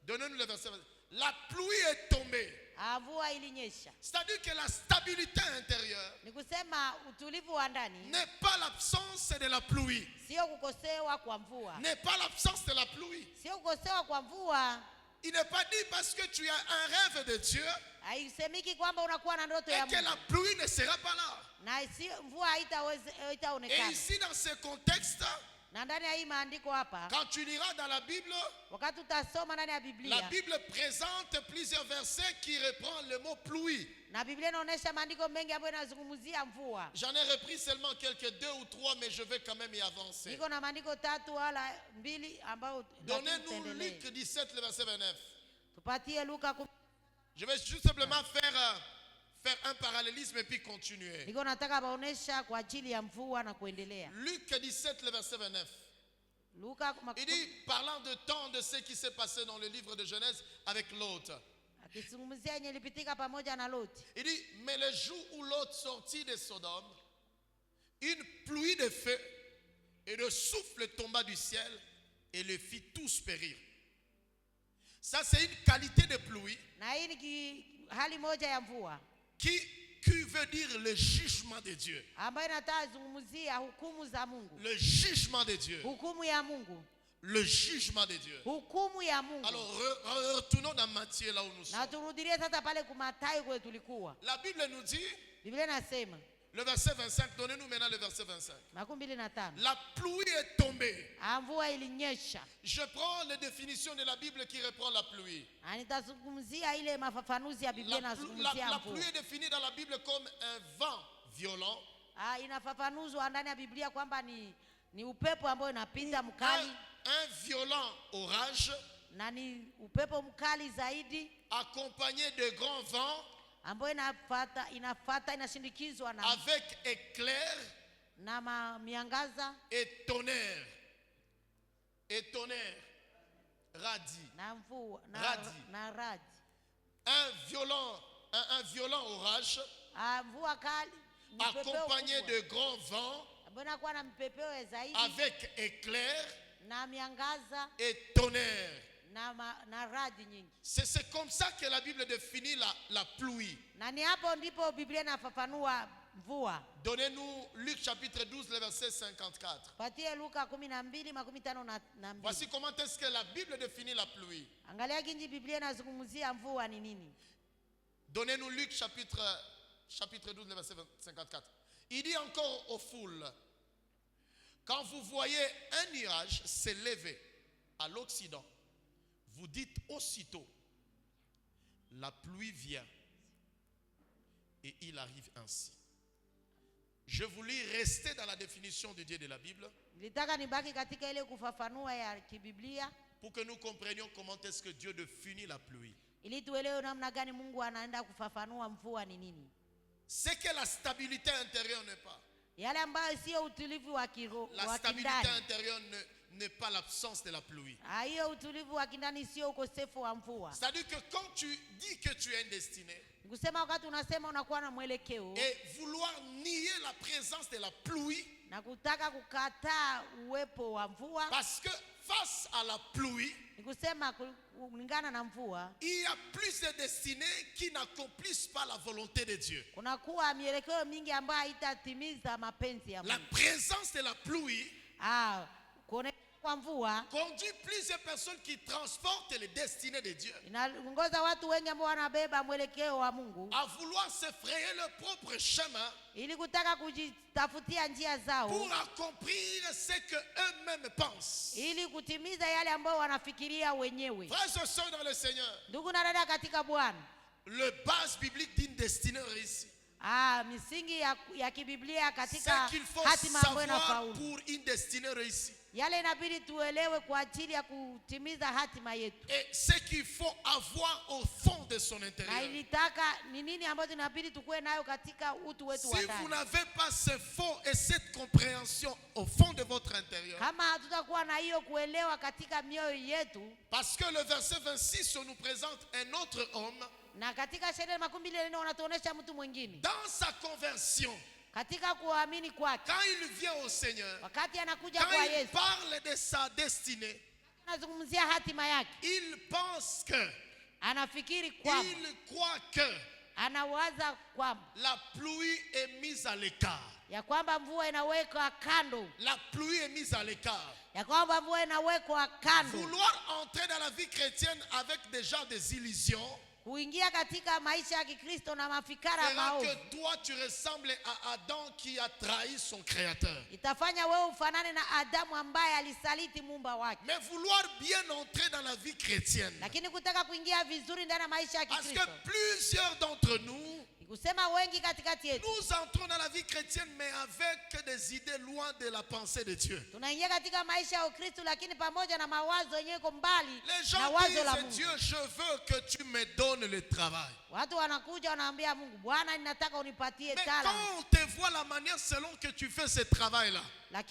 donnez-nous le verset 25. La pluie est tombée. Mvua ilinyesha. C'est-à-dire que la stabilité intérieure Ni kusema utulivu wa ndani n'est pas l'absence de la pluie. sio kukosewa kwa mvua. N'est pas l'absence de la pluie. Sio kukosewa kwa mvua. Il n'est pas dit parce que tu as un rêve de Dieu Haisemiki kwamba unakuwa na ndoto et ya que la Mungu pluie ne sera pas là. na mvua Et haitaonekana. ici dans ce contexte, Na ndani ya hii maandiko hapa, quand tu liras dans la Bible, wakati utasoma ndani ya la Biblia, Bible présente plusieurs versets qui reprennent le mot pluie. na Biblia inaonyesha maandiko mengi ambayo yanazungumzia mvua. J'en ai repris seulement quelques 2 ou 3, mais je vais quand même y avancer. Niko na maandiko 3 wala 2 ambao Donnez-nous Luc 17, le verset 29. tupatie Luka. Je vais juste simplement faire un parallélisme et puis continuer. Niko nataka baonesha kwa ajili ya mvua na kuendelea. Luc 17, le verset 29. Luka Il dit, parlant de temps de ce qui s'est passé dans le livre de Genèse avec Lot. akizungumzia yenye ilipitika pamoja na Loti. Il dit, mais le jour où Lot sortit de Sodome, une pluie de feu et de souffle tomba du ciel et le fit tous périr. Ça, c'est une qualité de pluie Na hii ni hali moja ya mvua qui veut dire le jugement de Dieu. ambayo inataka zungumzia hukumu za Mungu. Le jugement de Dieu. Hukumu ya Mungu. Le jugement de Dieu. Hukumu ya Mungu. Alors, retournons dans Matthieu, là où nous sommes. Na turudilie sasa pale kwa Mathayo kule tulikuwa. La Bible nous dit, Biblia inasema Le verset 25, donnez-nous maintenant le verset 25. 25. La pluie est tombée. Mvua ilinyesha. Je prends les définitions de la Bible qui reprend la pluie. Nitazungumzia ile mafafanuzi ya Biblia inazungumzia La mvua. pluie est définie dans la Bible comme un vent violent. Inafafanuzwa ndani ya Biblia kwamba ni upepo ambao unapita mkali. Un violent orage. Na ni upepo mkali zaidi. Accompagné de grands vents. Ambayo inashindikizwa na avec éclair na miangaza et tonnerre. Et tonnerre. Radi. Na mvua na radi. Un violent orage. Mvua kali. Accompagné de grands vents. Avec éclair na miangaza et tonnerre. Na radi nyingi. C'est comme ça que la Bible définit la pluie. Na ni hapo ndipo Biblia inafafanua mvua. Donnez-nous Luc chapitre 12 le verset 54. Patie Luka 12:52. Voici comment est-ce que la Bible définit la pluie. Angalia jinsi Biblia inazungumzia mvua ni nini. Donnez-nous Luc chapitre 12 le verset 54. Il dit encore aux foules: quand vous voyez un nuage s'élever à l'Occident, vous dites aussitôt, la pluie vient. Et il arrive ainsi. Je voulais rester dans la définition de Dieu de la Bible pour que nous comprenions comment est-ce que Dieu définit la pluie. C'est que la stabilité intérieure n'est pas. La stabilité intérieure n'est pas l'absence de la pluie. C'est-à-dire que quand tu dis que tu es destiné et vouloir nier la présence de la pluie, parce que face à la pluie, il y a plus de destinés qui n'accomplissent pas la volonté de Dieu. La présence de la pluie conduit plusieurs personnes qui transportent les destinées de Dieu à vouloir se frayer leur propre chemin pour accomplir ce que eux-mêmes pensent. Frères et sœurs dans le Seigneur, le base biblique d'une destinée réussie, c'est qu'il faut savoir pour une destinée réussie. Et ce qu'il faut avoir au fond de son intérieur. Si vous n'avez pas ce fond et cette compréhension au fond de votre intérieur, parce que le verset 26 nous présente un autre homme dans sa conversion. Quand il vient au Seigneur, quand il parle de sa destinée, il pense que, il croit que la pluie est mise à l'écart. La pluie est mise à l'écart. Vouloir entrer dans la vie chrétienne avec déjà des illusions fera que toi tu ressembles à Adam qui a trahi son créateur. Mais vouloir bien entrer dans la vie chrétienne, parce que plusieurs d'entre nous, nous entrons dans la vie chrétienne mais avec des idées loin de la pensée de Dieu. Les gens disent: Dieu, je veux que tu me donnes le travail. Mais quand on te voit la manière selon que tu fais ce travail-là, eh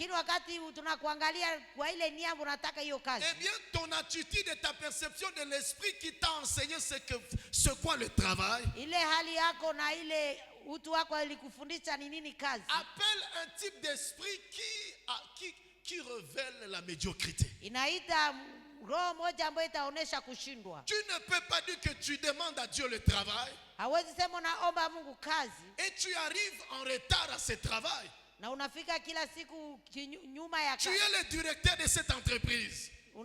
bien ton attitude et ta perception de l'esprit qui t'a enseigné c'est quoi le travail, appelle un type d'esprit qui révèle la médiocrité. Tu ne peux pas dire que tu demandes à Dieu le travail et tu arrives en retard à ce travail. Tu es le directeur de cette entreprise. Et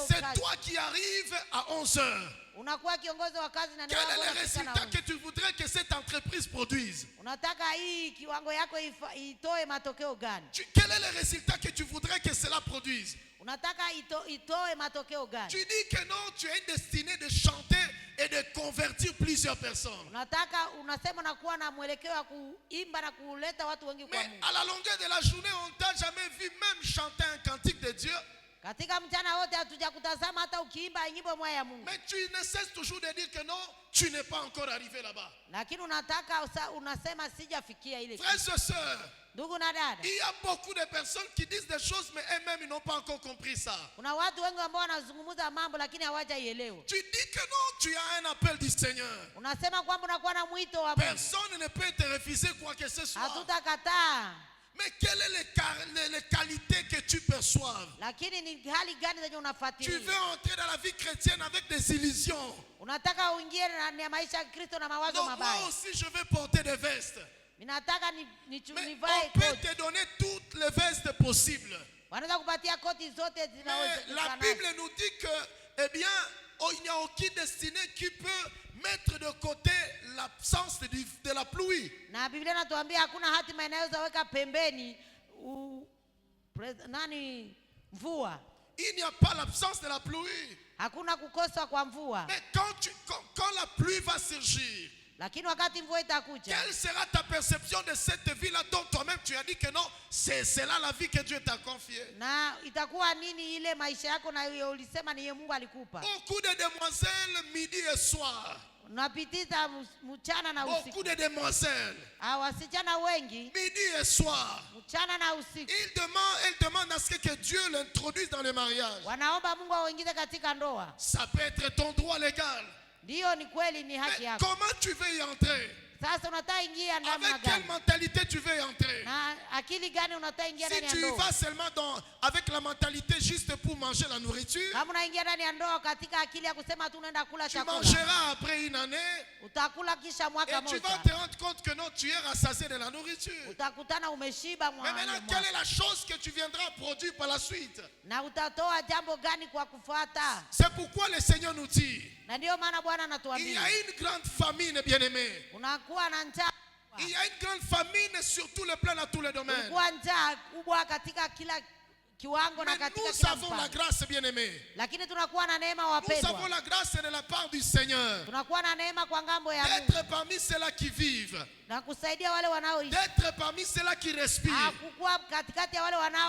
c'est toi qui arrives à 11h. Quel est le résultat que tu voudrais que cette entreprise produise? Quel est le résultat que tu voudrais que cela produise? Tu dis que non, tu as une destinée de chanter et de convertir plusieurs personnes. Mais à la longueur de la journée, on ne t'a jamais vu même chanter un cantique de Dieu. Mais tu ne cesses toujours de dire que non, tu n'es pas encore arrivé là-bas. Frères et sœurs, il y a beaucoup de personnes qui disent des choses, mais elles-mêmes ils n'ont pas encore compris ça. Tu dis que non, tu as un appel du Seigneur. Personne ne peut te refuser quoi que ce soit. Mais quelles sont les qualités que tu perçois? Tu veux entrer dans la vie chrétienne avec des illusions. Donc moi aussi je veux porter des vestes. Mais on peut te donner toutes les vestes possibles. Mais la Bible nous dit que, eh bien, il n'y a aucune destinée qui peut mettre de côté l'absence de la pluie. Il n'y a pas l'absence de la pluie. Mais quand la pluie va surgir, quelle sera ta perception de cette vie-là dont toi-même tu as dit que non, c'est là la vie que Dieu t'a confiée? Beaucoup de demoiselles midi et soir. Beaucoup de demoiselles midi et soir. Elles demandent à ce que Dieu l'introduise dans le mariage. Ça peut être ton droit légal. Mais comment tu veux y entrer? Avec quelle mentalité tu veux y entrer? Si tu y vas seulement avec la mentalité juste pour manger la nourriture, tu mangeras après une année et tu vas te rendre compte que non, tu es rassasié de la nourriture. Mais maintenant, quelle est la chose que tu viendras produire par la suite? C'est pourquoi le Seigneur nous dit, il y a une grande famine, bien-aimée. Il y a une grande famine sur tous les plans, à tous les domaines. Mais nous avons la grâce, bien-aimée. Nous avons la grâce de la part du Seigneur d'être parmi ceux-là qui vivent, d'être parmi ceux-là qui respirent,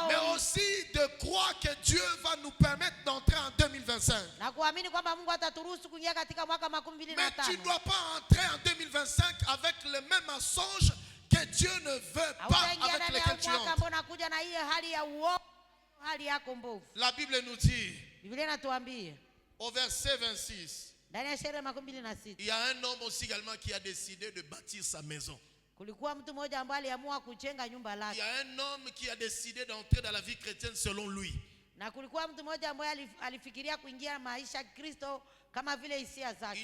mais aussi de croire que Dieu va nous permettre d'entrer en 2025. Mais tu ne dois pas entrer en 2025 avec le même mensonge que Dieu ne veut pas avec lequel tu entres. La Bible nous dit au verset 26, il y a un homme aussi également qui a décidé de bâtir sa maison. Il y a un homme qui a décidé d'entrer dans la vie chrétienne selon lui. Il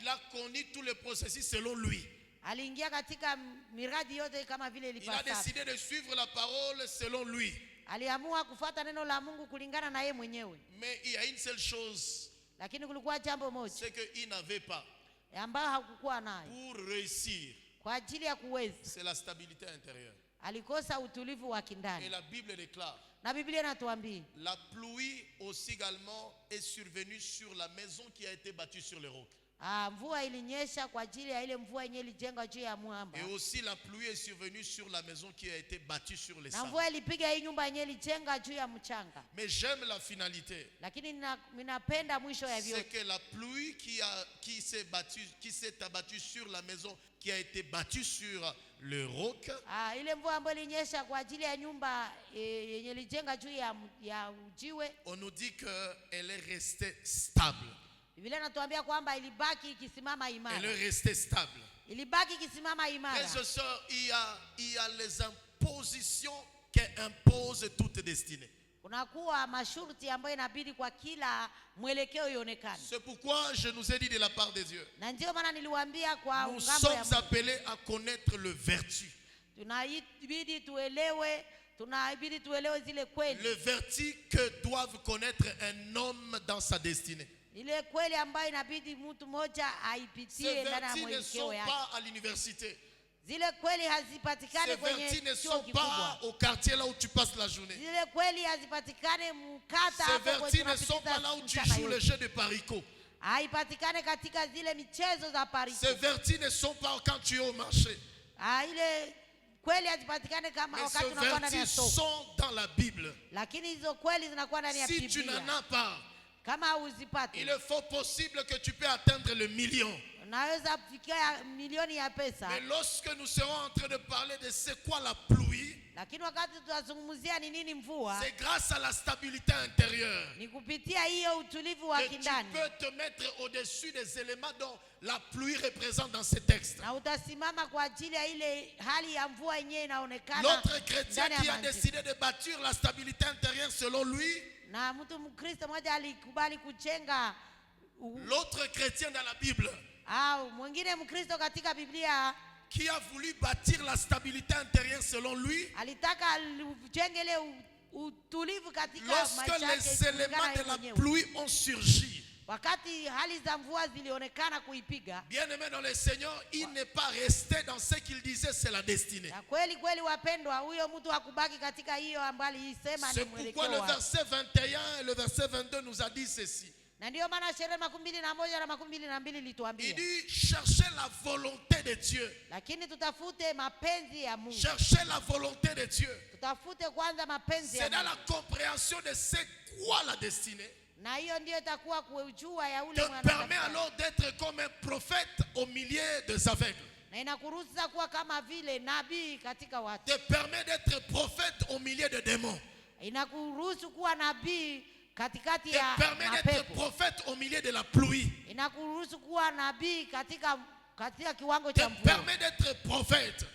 a connu tous les processus selon lui. Il a décidé de suivre la parole selon lui. Mais il y a une seule chose, c'est qu'il n'avait pas. Pour réussir, c'est la stabilité intérieure. Et la Bible déclare, la pluie aussi également est survenue sur la maison qui a été bâtie sur le roc. Et aussi la pluie est survenue sur la maison qui a été bâtie sur les sables. Mais j'aime la finalité. C'est que la pluie qui s'est abattue sur la maison qui a été bâtue sur le roc, on nous dit qu'elle est restée stable. Elle est restée stable. Frères et sœurs, il y a les impositions qu'imposent toute destinée. C'est pourquoi je nous ai dit de la part de Dieu, nous sommes appelés à connaître le vertu. Le vertige que doivent connaître un homme dans sa destinée. Ces vertiges ne sont pas à l'université. Ces vertiges ne sont pas au quartier là où tu passes la journée. Ces vertiges ne sont pas là où tu joues le jeu de parico. Ces vertiges ne sont pas quand tu es au marché. Mais ces vertiges sont dans la Bible. Si tu n'en as pas, il est fort possible que tu peux atteindre le million. Mais lorsque nous serons en train de parler de c'est quoi la pluie, c'est grâce à la stabilité intérieure que tu peux te mettre au-dessus des éléments dont la pluie représente dans ces textes. L'autre chrétien qui a décidé de bâtir la stabilité intérieure selon lui, l'autre chrétien dans la Bible qui a voulu bâtir la stabilité intérieure selon lui, lorsque les éléments de la pluie ont surgi, bien aimé dans le Seigneur, il n'est pas resté dans ce qu'il disait, c'est la destinée. C'est pourquoi le verset 21 et le verset 22 nous a dit ceci. Il dit cherchez la volonté de Dieu. Cherchez la volonté de Dieu. C'est dans la compréhension de c'est quoi la destinée. Te permet alors d'être comme un prophète au milieu des aveugles. Te permet d'être prophète au milieu de démons. Te permet d'être prophète au milieu de la pluie. Te permet d'être prophète.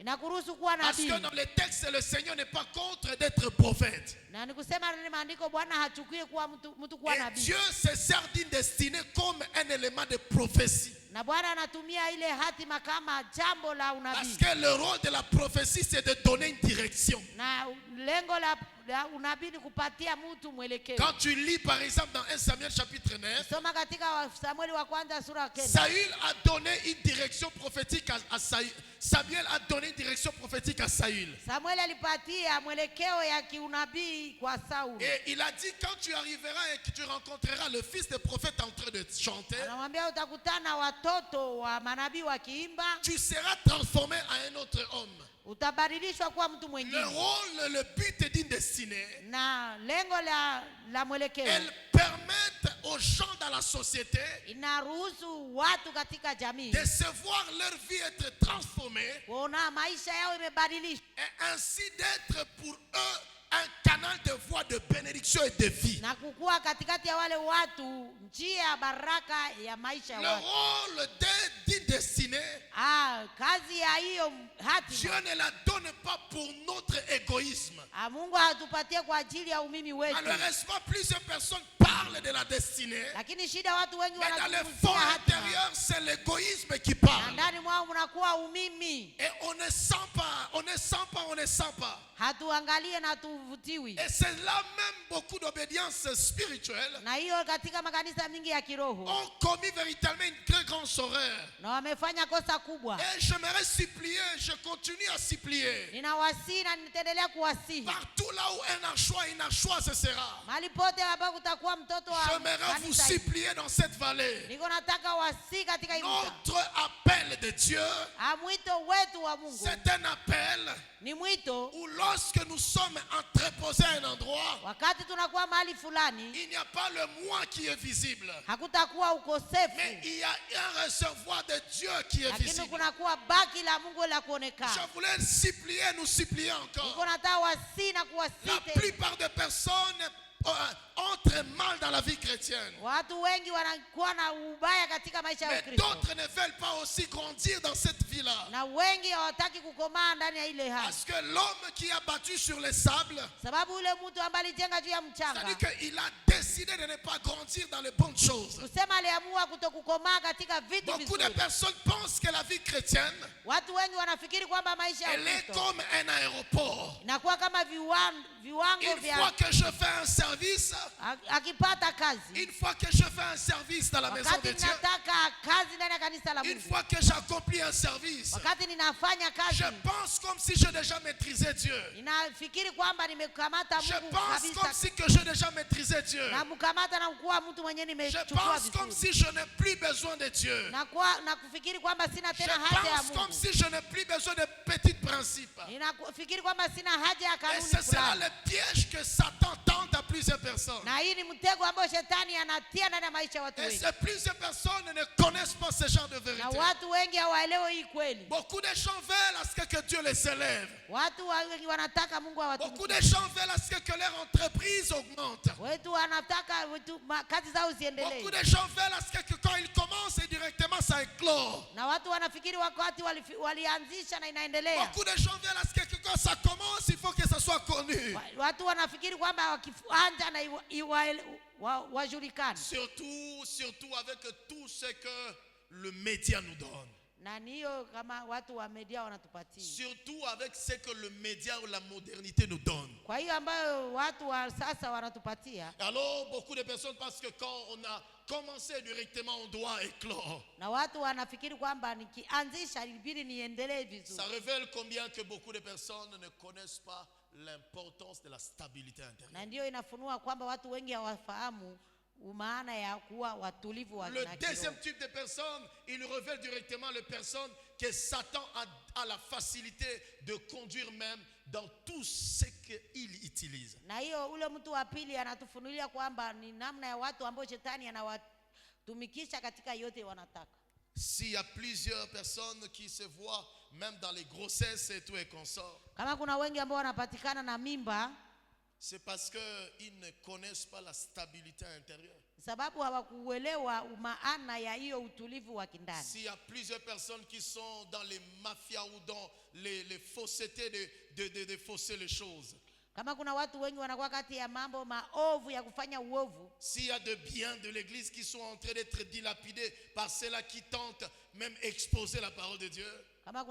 Parce que dans les textes, le Seigneur n'est pas contre d'être prophète. Et Dieu se sert d'une destinée comme un élément de prophétie. Parce que le rôle de la prophétie, c'est de donner une direction. Quand tu lis par exemple dans 1 Samuel chapitre 9, Saül a donné une direction prophétique à Saül. Samuel a donné une direction prophétique à Saül. Et il a dit quand tu arriveras et que tu rencontreras le fils de prophète en train de chanter, tu seras transformé à un autre homme. Le rôle, le but d'une destinée, elle permet aux gens dans la société de se voir leur vie être transformée et ainsi d'être pour eux un canal de voix de bénédiction et de vie. Le rôle d'une destinée, Dieu ne la donne pas pour notre égoïsme. Malheureusement, plusieurs personnes parlent de la destinée, mais dans le fond intérieur, c'est l'égoïsme qui parle. Et on ne sent pas. Et c'est là même beaucoup d'obédience spirituelle ont commis véritablement une très grande erreur. Et j'aimerais supplier, je continue à supplier. Partout là où un choix ce sera. J'aimerais vous supplier dans cette vallée. Notre appel de Dieu, c'est un appel où lorsque nous sommes entreposés à un endroit, il n'y a pas le moi qui est visible, mais il y a un réservoir de Dieu qui est visible. Je voulais nous supplier encore. La plupart des personnes entrent mal dans la vie chrétienne. Mais d'autres ne veulent pas aussi grandir dans cette vie-là. Parce que l'homme qui a battu sur les sables, c'est-à-dire qu'il a décidé de ne pas grandir dans les bonnes choses. Beaucoup de personnes pensent que la vie chrétienne, elle est comme un aéroport. Une fois que je fais un service, dans la maison de Dieu, une fois que j'accomplis un service, je pense comme si je déjà maîtrisais Dieu. Je pense comme si que j'ai déjà maîtrisé Dieu. Je pense comme si je n'ai plus besoin de Dieu. Je pense comme si je n'ai plus besoin de petits principes. Et ce sera le piège que Satan tente à plusieurs personnes. Et ces plusieurs personnes ne connaissent pas ce genre de vérité. Beaucoup de gens veulent à ce que Dieu les élève. Beaucoup de gens veulent à ce que leur entreprise augmente. Beaucoup de gens veulent à ce que quand ils commencent, directement ça éclore. Beaucoup de gens veulent à ce que quand ça commence, il faut que ça soit connu. Surtout avec tout ce que le média nous donne. Surtout avec ce que le média ou la modernité nous donne. Alors beaucoup de personnes pensent que quand on a commencé directement on doit éclore. Ça révèle combien que beaucoup de personnes ne connaissent pas l'importance de la stabilité intérieure. Le deuxième type de personnes, il révèle directement les personnes que Satan a la facilité de conduire même dans tout ce qu'il utilise. S'il y a plusieurs personnes qui se voient même dans les grossesses et tout et consorts, c'est parce qu'ils ne connaissent pas la stabilité intérieure. S'il y a plusieurs personnes qui sont dans les mafias ou dans les faussetés de fausser les choses. S'il y a de biens de l'église qui sont en train d'être dilapidés par ceux-là qui tentent même exposer la parole de Dieu, c'est parce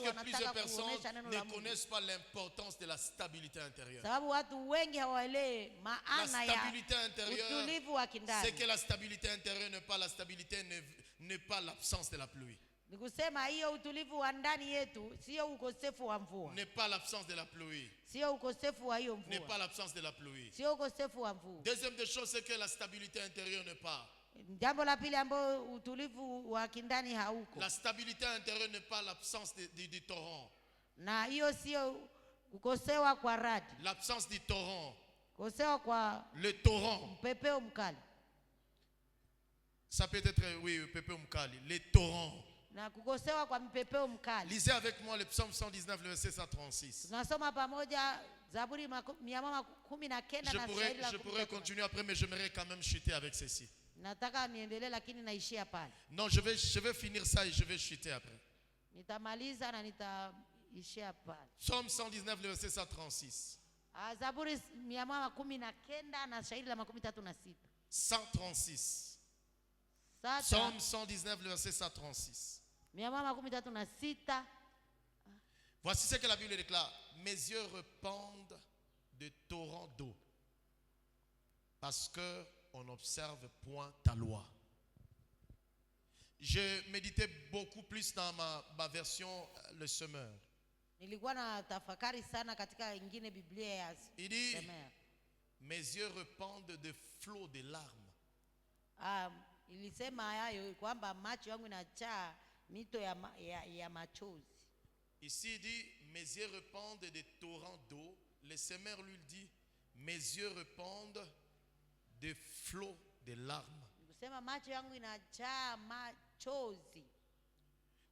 que plusieurs personnes ne connaissent pas l'importance de la stabilité intérieure. La stabilité intérieure, c'est que la stabilité intérieure n'est pas la stabilité, n'est pas l'absence de la pluie. N'est pas l'absence de la pluie. N'est pas l'absence de la pluie. Deuxième des choses, c'est que la stabilité intérieure n'est pas. La stabilité intérieure n'est pas l'absence du torrent. L'absence du torrent. Le torrent. Ça peut être, oui, Pepe Mkali. Les torrents. Lisez avec moi le psaume 119, le verset 136. Je pourrais continuer après, mais j'aimerais quand même chuter avec ceci. Non, je vais finir ça et je vais chuter après. Psaume 119, le verset 136. 136. Psaume 119, le verset 136. Voici ce que la Bible déclare. Mes yeux répandent de torrents d'eau, parce qu'on n'observe point ta loi. Je méditais beaucoup plus dans ma version Le Semeur. Il dit, mes yeux répandent de flots de larmes. Ici il dit, mes yeux répandent de torrents d'eau. Le Semeur lui dit, mes yeux répandent de flots de larmes.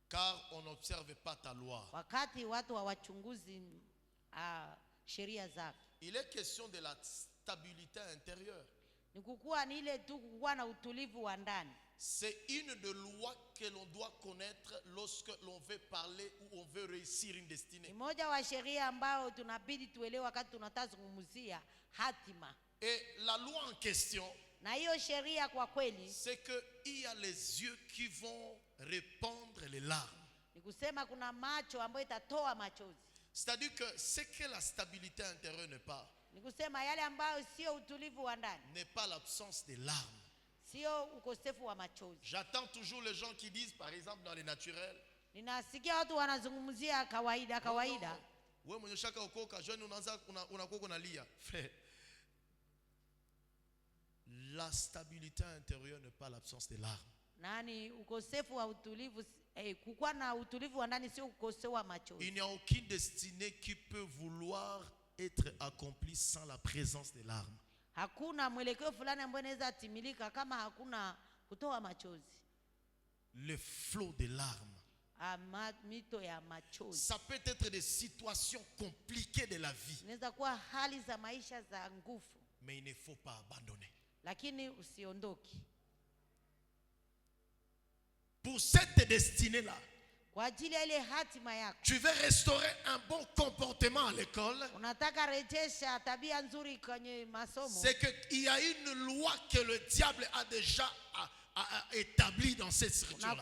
Car on n'observe pas ta loi. Il est question de la stabilité intérieure. C'est une des lois que l'on doit connaître lorsque l'on veut parler ou on veut réussir une destinée. Et la loi en question, c'est qu'il y a les yeux qui vont répandre les larmes. C'est-à-dire que ce que la stabilité intérieure n'est pas, n'est pas l'absence des larmes. J'attends toujours les gens qui disent, par exemple dans les naturels, la stabilité intérieure n'est pas l'absence des larmes. Il n'y a aucune destinée qui peut vouloir être accomplie sans la présence des larmes. Le flot des larmes. Ça peut être des situations compliquées de la vie. Mais il ne faut pas abandonner. Pour cette destinée-là, tu veux restaurer un bon comportement à l'école. C'est qu'il y a une loi que le diable a déjà établie dans cette scripture-là.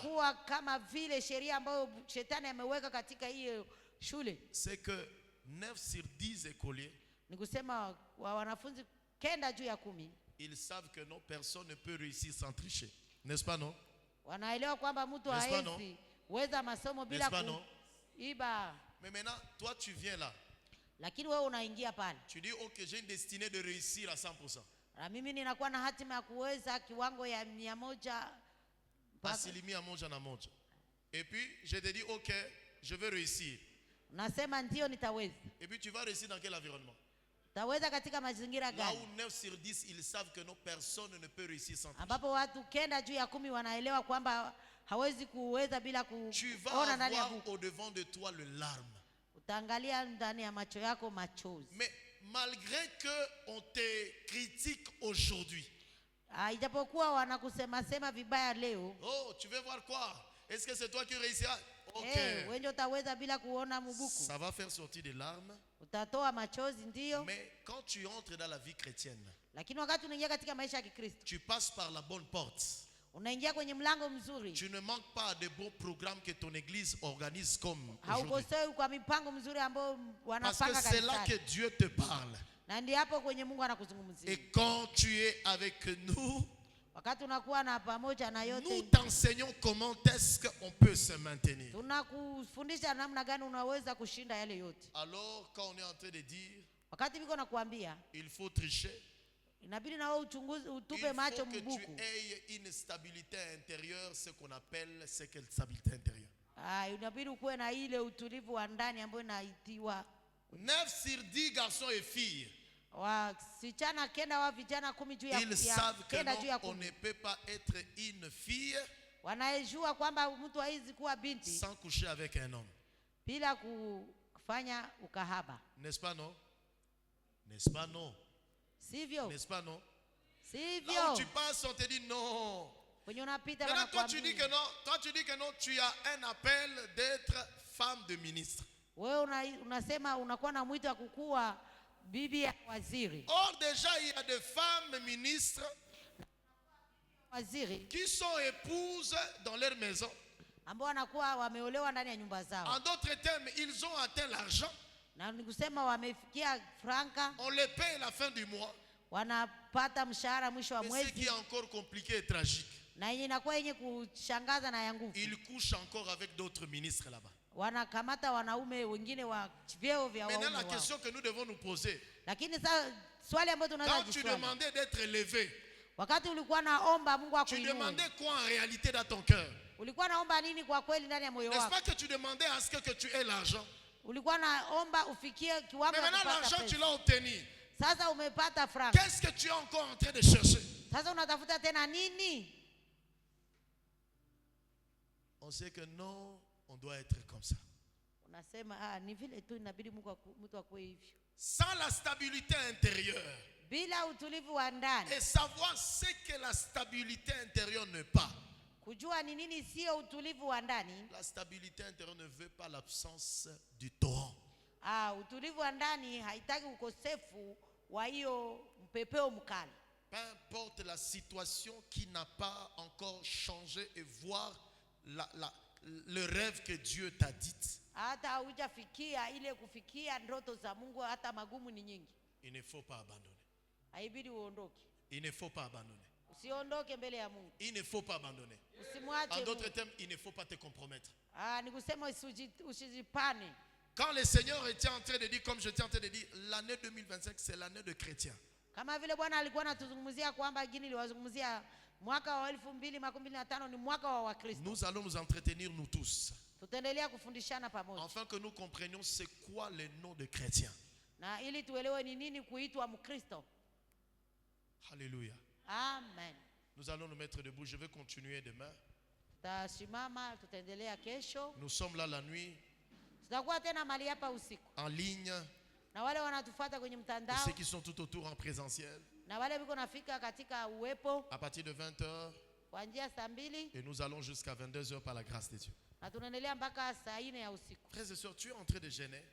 C'est que 9 sur 10 écoliers, ils savent que non, personne ne peut réussir sans tricher. N'est-ce pas non? N'est-ce pas non? Mais maintenant, toi tu viens là. Tu dis, ok, j'ai une destinée de réussir à 100%. Et puis, je te dis, ok, je veux réussir. Et puis, tu vas réussir dans quel environnement? Là où 9 sur 10, ils savent que non, personne ne peut réussir sans tricher. Tu vas avoir au devant de toi le larme. Mais malgré qu'on te critique aujourd'hui, oh, tu veux voir quoi? Est-ce que c'est toi qui réussiras? Ok. Ça va faire sortir des larmes. Mais quand tu entres dans la vie chrétienne, tu passes par la bonne porte. Tu ne manques pas de bons programmes que ton église organise comme aujourd'hui. Parce que c'est là que Dieu te parle. Et quand tu es avec nous, nous t'enseignons comment est-ce qu'on peut se maintenir. Alors quand on est en train de dire il faut tricher, il faut que tu aies une stabilité intérieure, ce qu'on appelle cette stabilité intérieure. 9 sur 10 garçons et filles, ils savent que non, on ne peut pas être une fille sans coucher avec un homme. N'est-ce pas non? N'est-ce pas non? N'est-ce pas non? Là où tu passes, on te dit non. Maintenant, toi tu dis que non, tu as un appel d'être femme de ministre. Or déjà il y a des femmes ministres qui sont épouses dans leur maison. En d'autres termes, ils ont atteint l'argent. On les paye à la fin du mois. Mais ce qui est encore compliqué et tragique, ils couchent encore avec d'autres ministres là-bas. Maintenant la question que nous devons nous poser, quand tu demandais d'être élevé, tu demandais quoi en réalité dans ton cœur? N'est-ce pas que tu demandais à ce que tu aies l'argent? Mais maintenant l'argent tu l'as obtenu. Qu'est-ce que tu es encore en train de chercher? On sait que non, on doit être comme ça. sans la stabilité intérieure, bila utulivu wa ndani, et savoir ce que la stabilité intérieure n'est pas. kujua ni nini sio utulivu wa ndani. La stabilité intérieure ne veut pas l'absence du torrent. Utulivu wa ndani haitaki ukosefu wa hiyo mpepeo mkali. Peu importe la situation qui n'a pas encore changé et voir le rêve que Dieu t'a dit. Hata hujafikia ile kufikia ndoto za Mungu, hata magumu ni nyingi. Il ne faut pas abandonner. Haibidi uondoke. Il ne faut pas abandonner. Usiondoke mbele ya Mungu. Il ne faut pas abandonner. Usimwache. En d'autres termes, il ne faut pas te compromettre. Ni kusema usijipane. Quand le Seigneur était en train de dire, comme j'étais en train de dire, l'année 2025 c'est l'année de chrétiens. Kama vile Bwana alikuwa anatuzungumzia kwamba gini liwazungumzia mwaka wa 2025 ni mwaka wa Wakristo. Nous allons nous entretenir nous tous. Tutaendelea kufundishana pamoja. Afin que nous comprenions c'est quoi le nom de chrétien. Na ili tuelewe ni nini kuitwa Mkristo. Alléluia. Amen. Nous allons nous mettre debout, je vais continuer demain. Tasimama, tutaendelea kesho. Nous sommes là la nuit. Tutakuwa tena mali hapa usiku. En ligne. Na wale wanatufuata kwenye mtandao. Et ceux qui sont tout autour en présentiel. Na wale biko nafika katika uwepo. À partir de 20h. Kuanzia saa 2. Et nous allons jusqu'à 22h par la grâce de Dieu. Na tunaendelea mpaka saa 4 ya usiku. Frères et sœurs, tu es en train de gêner.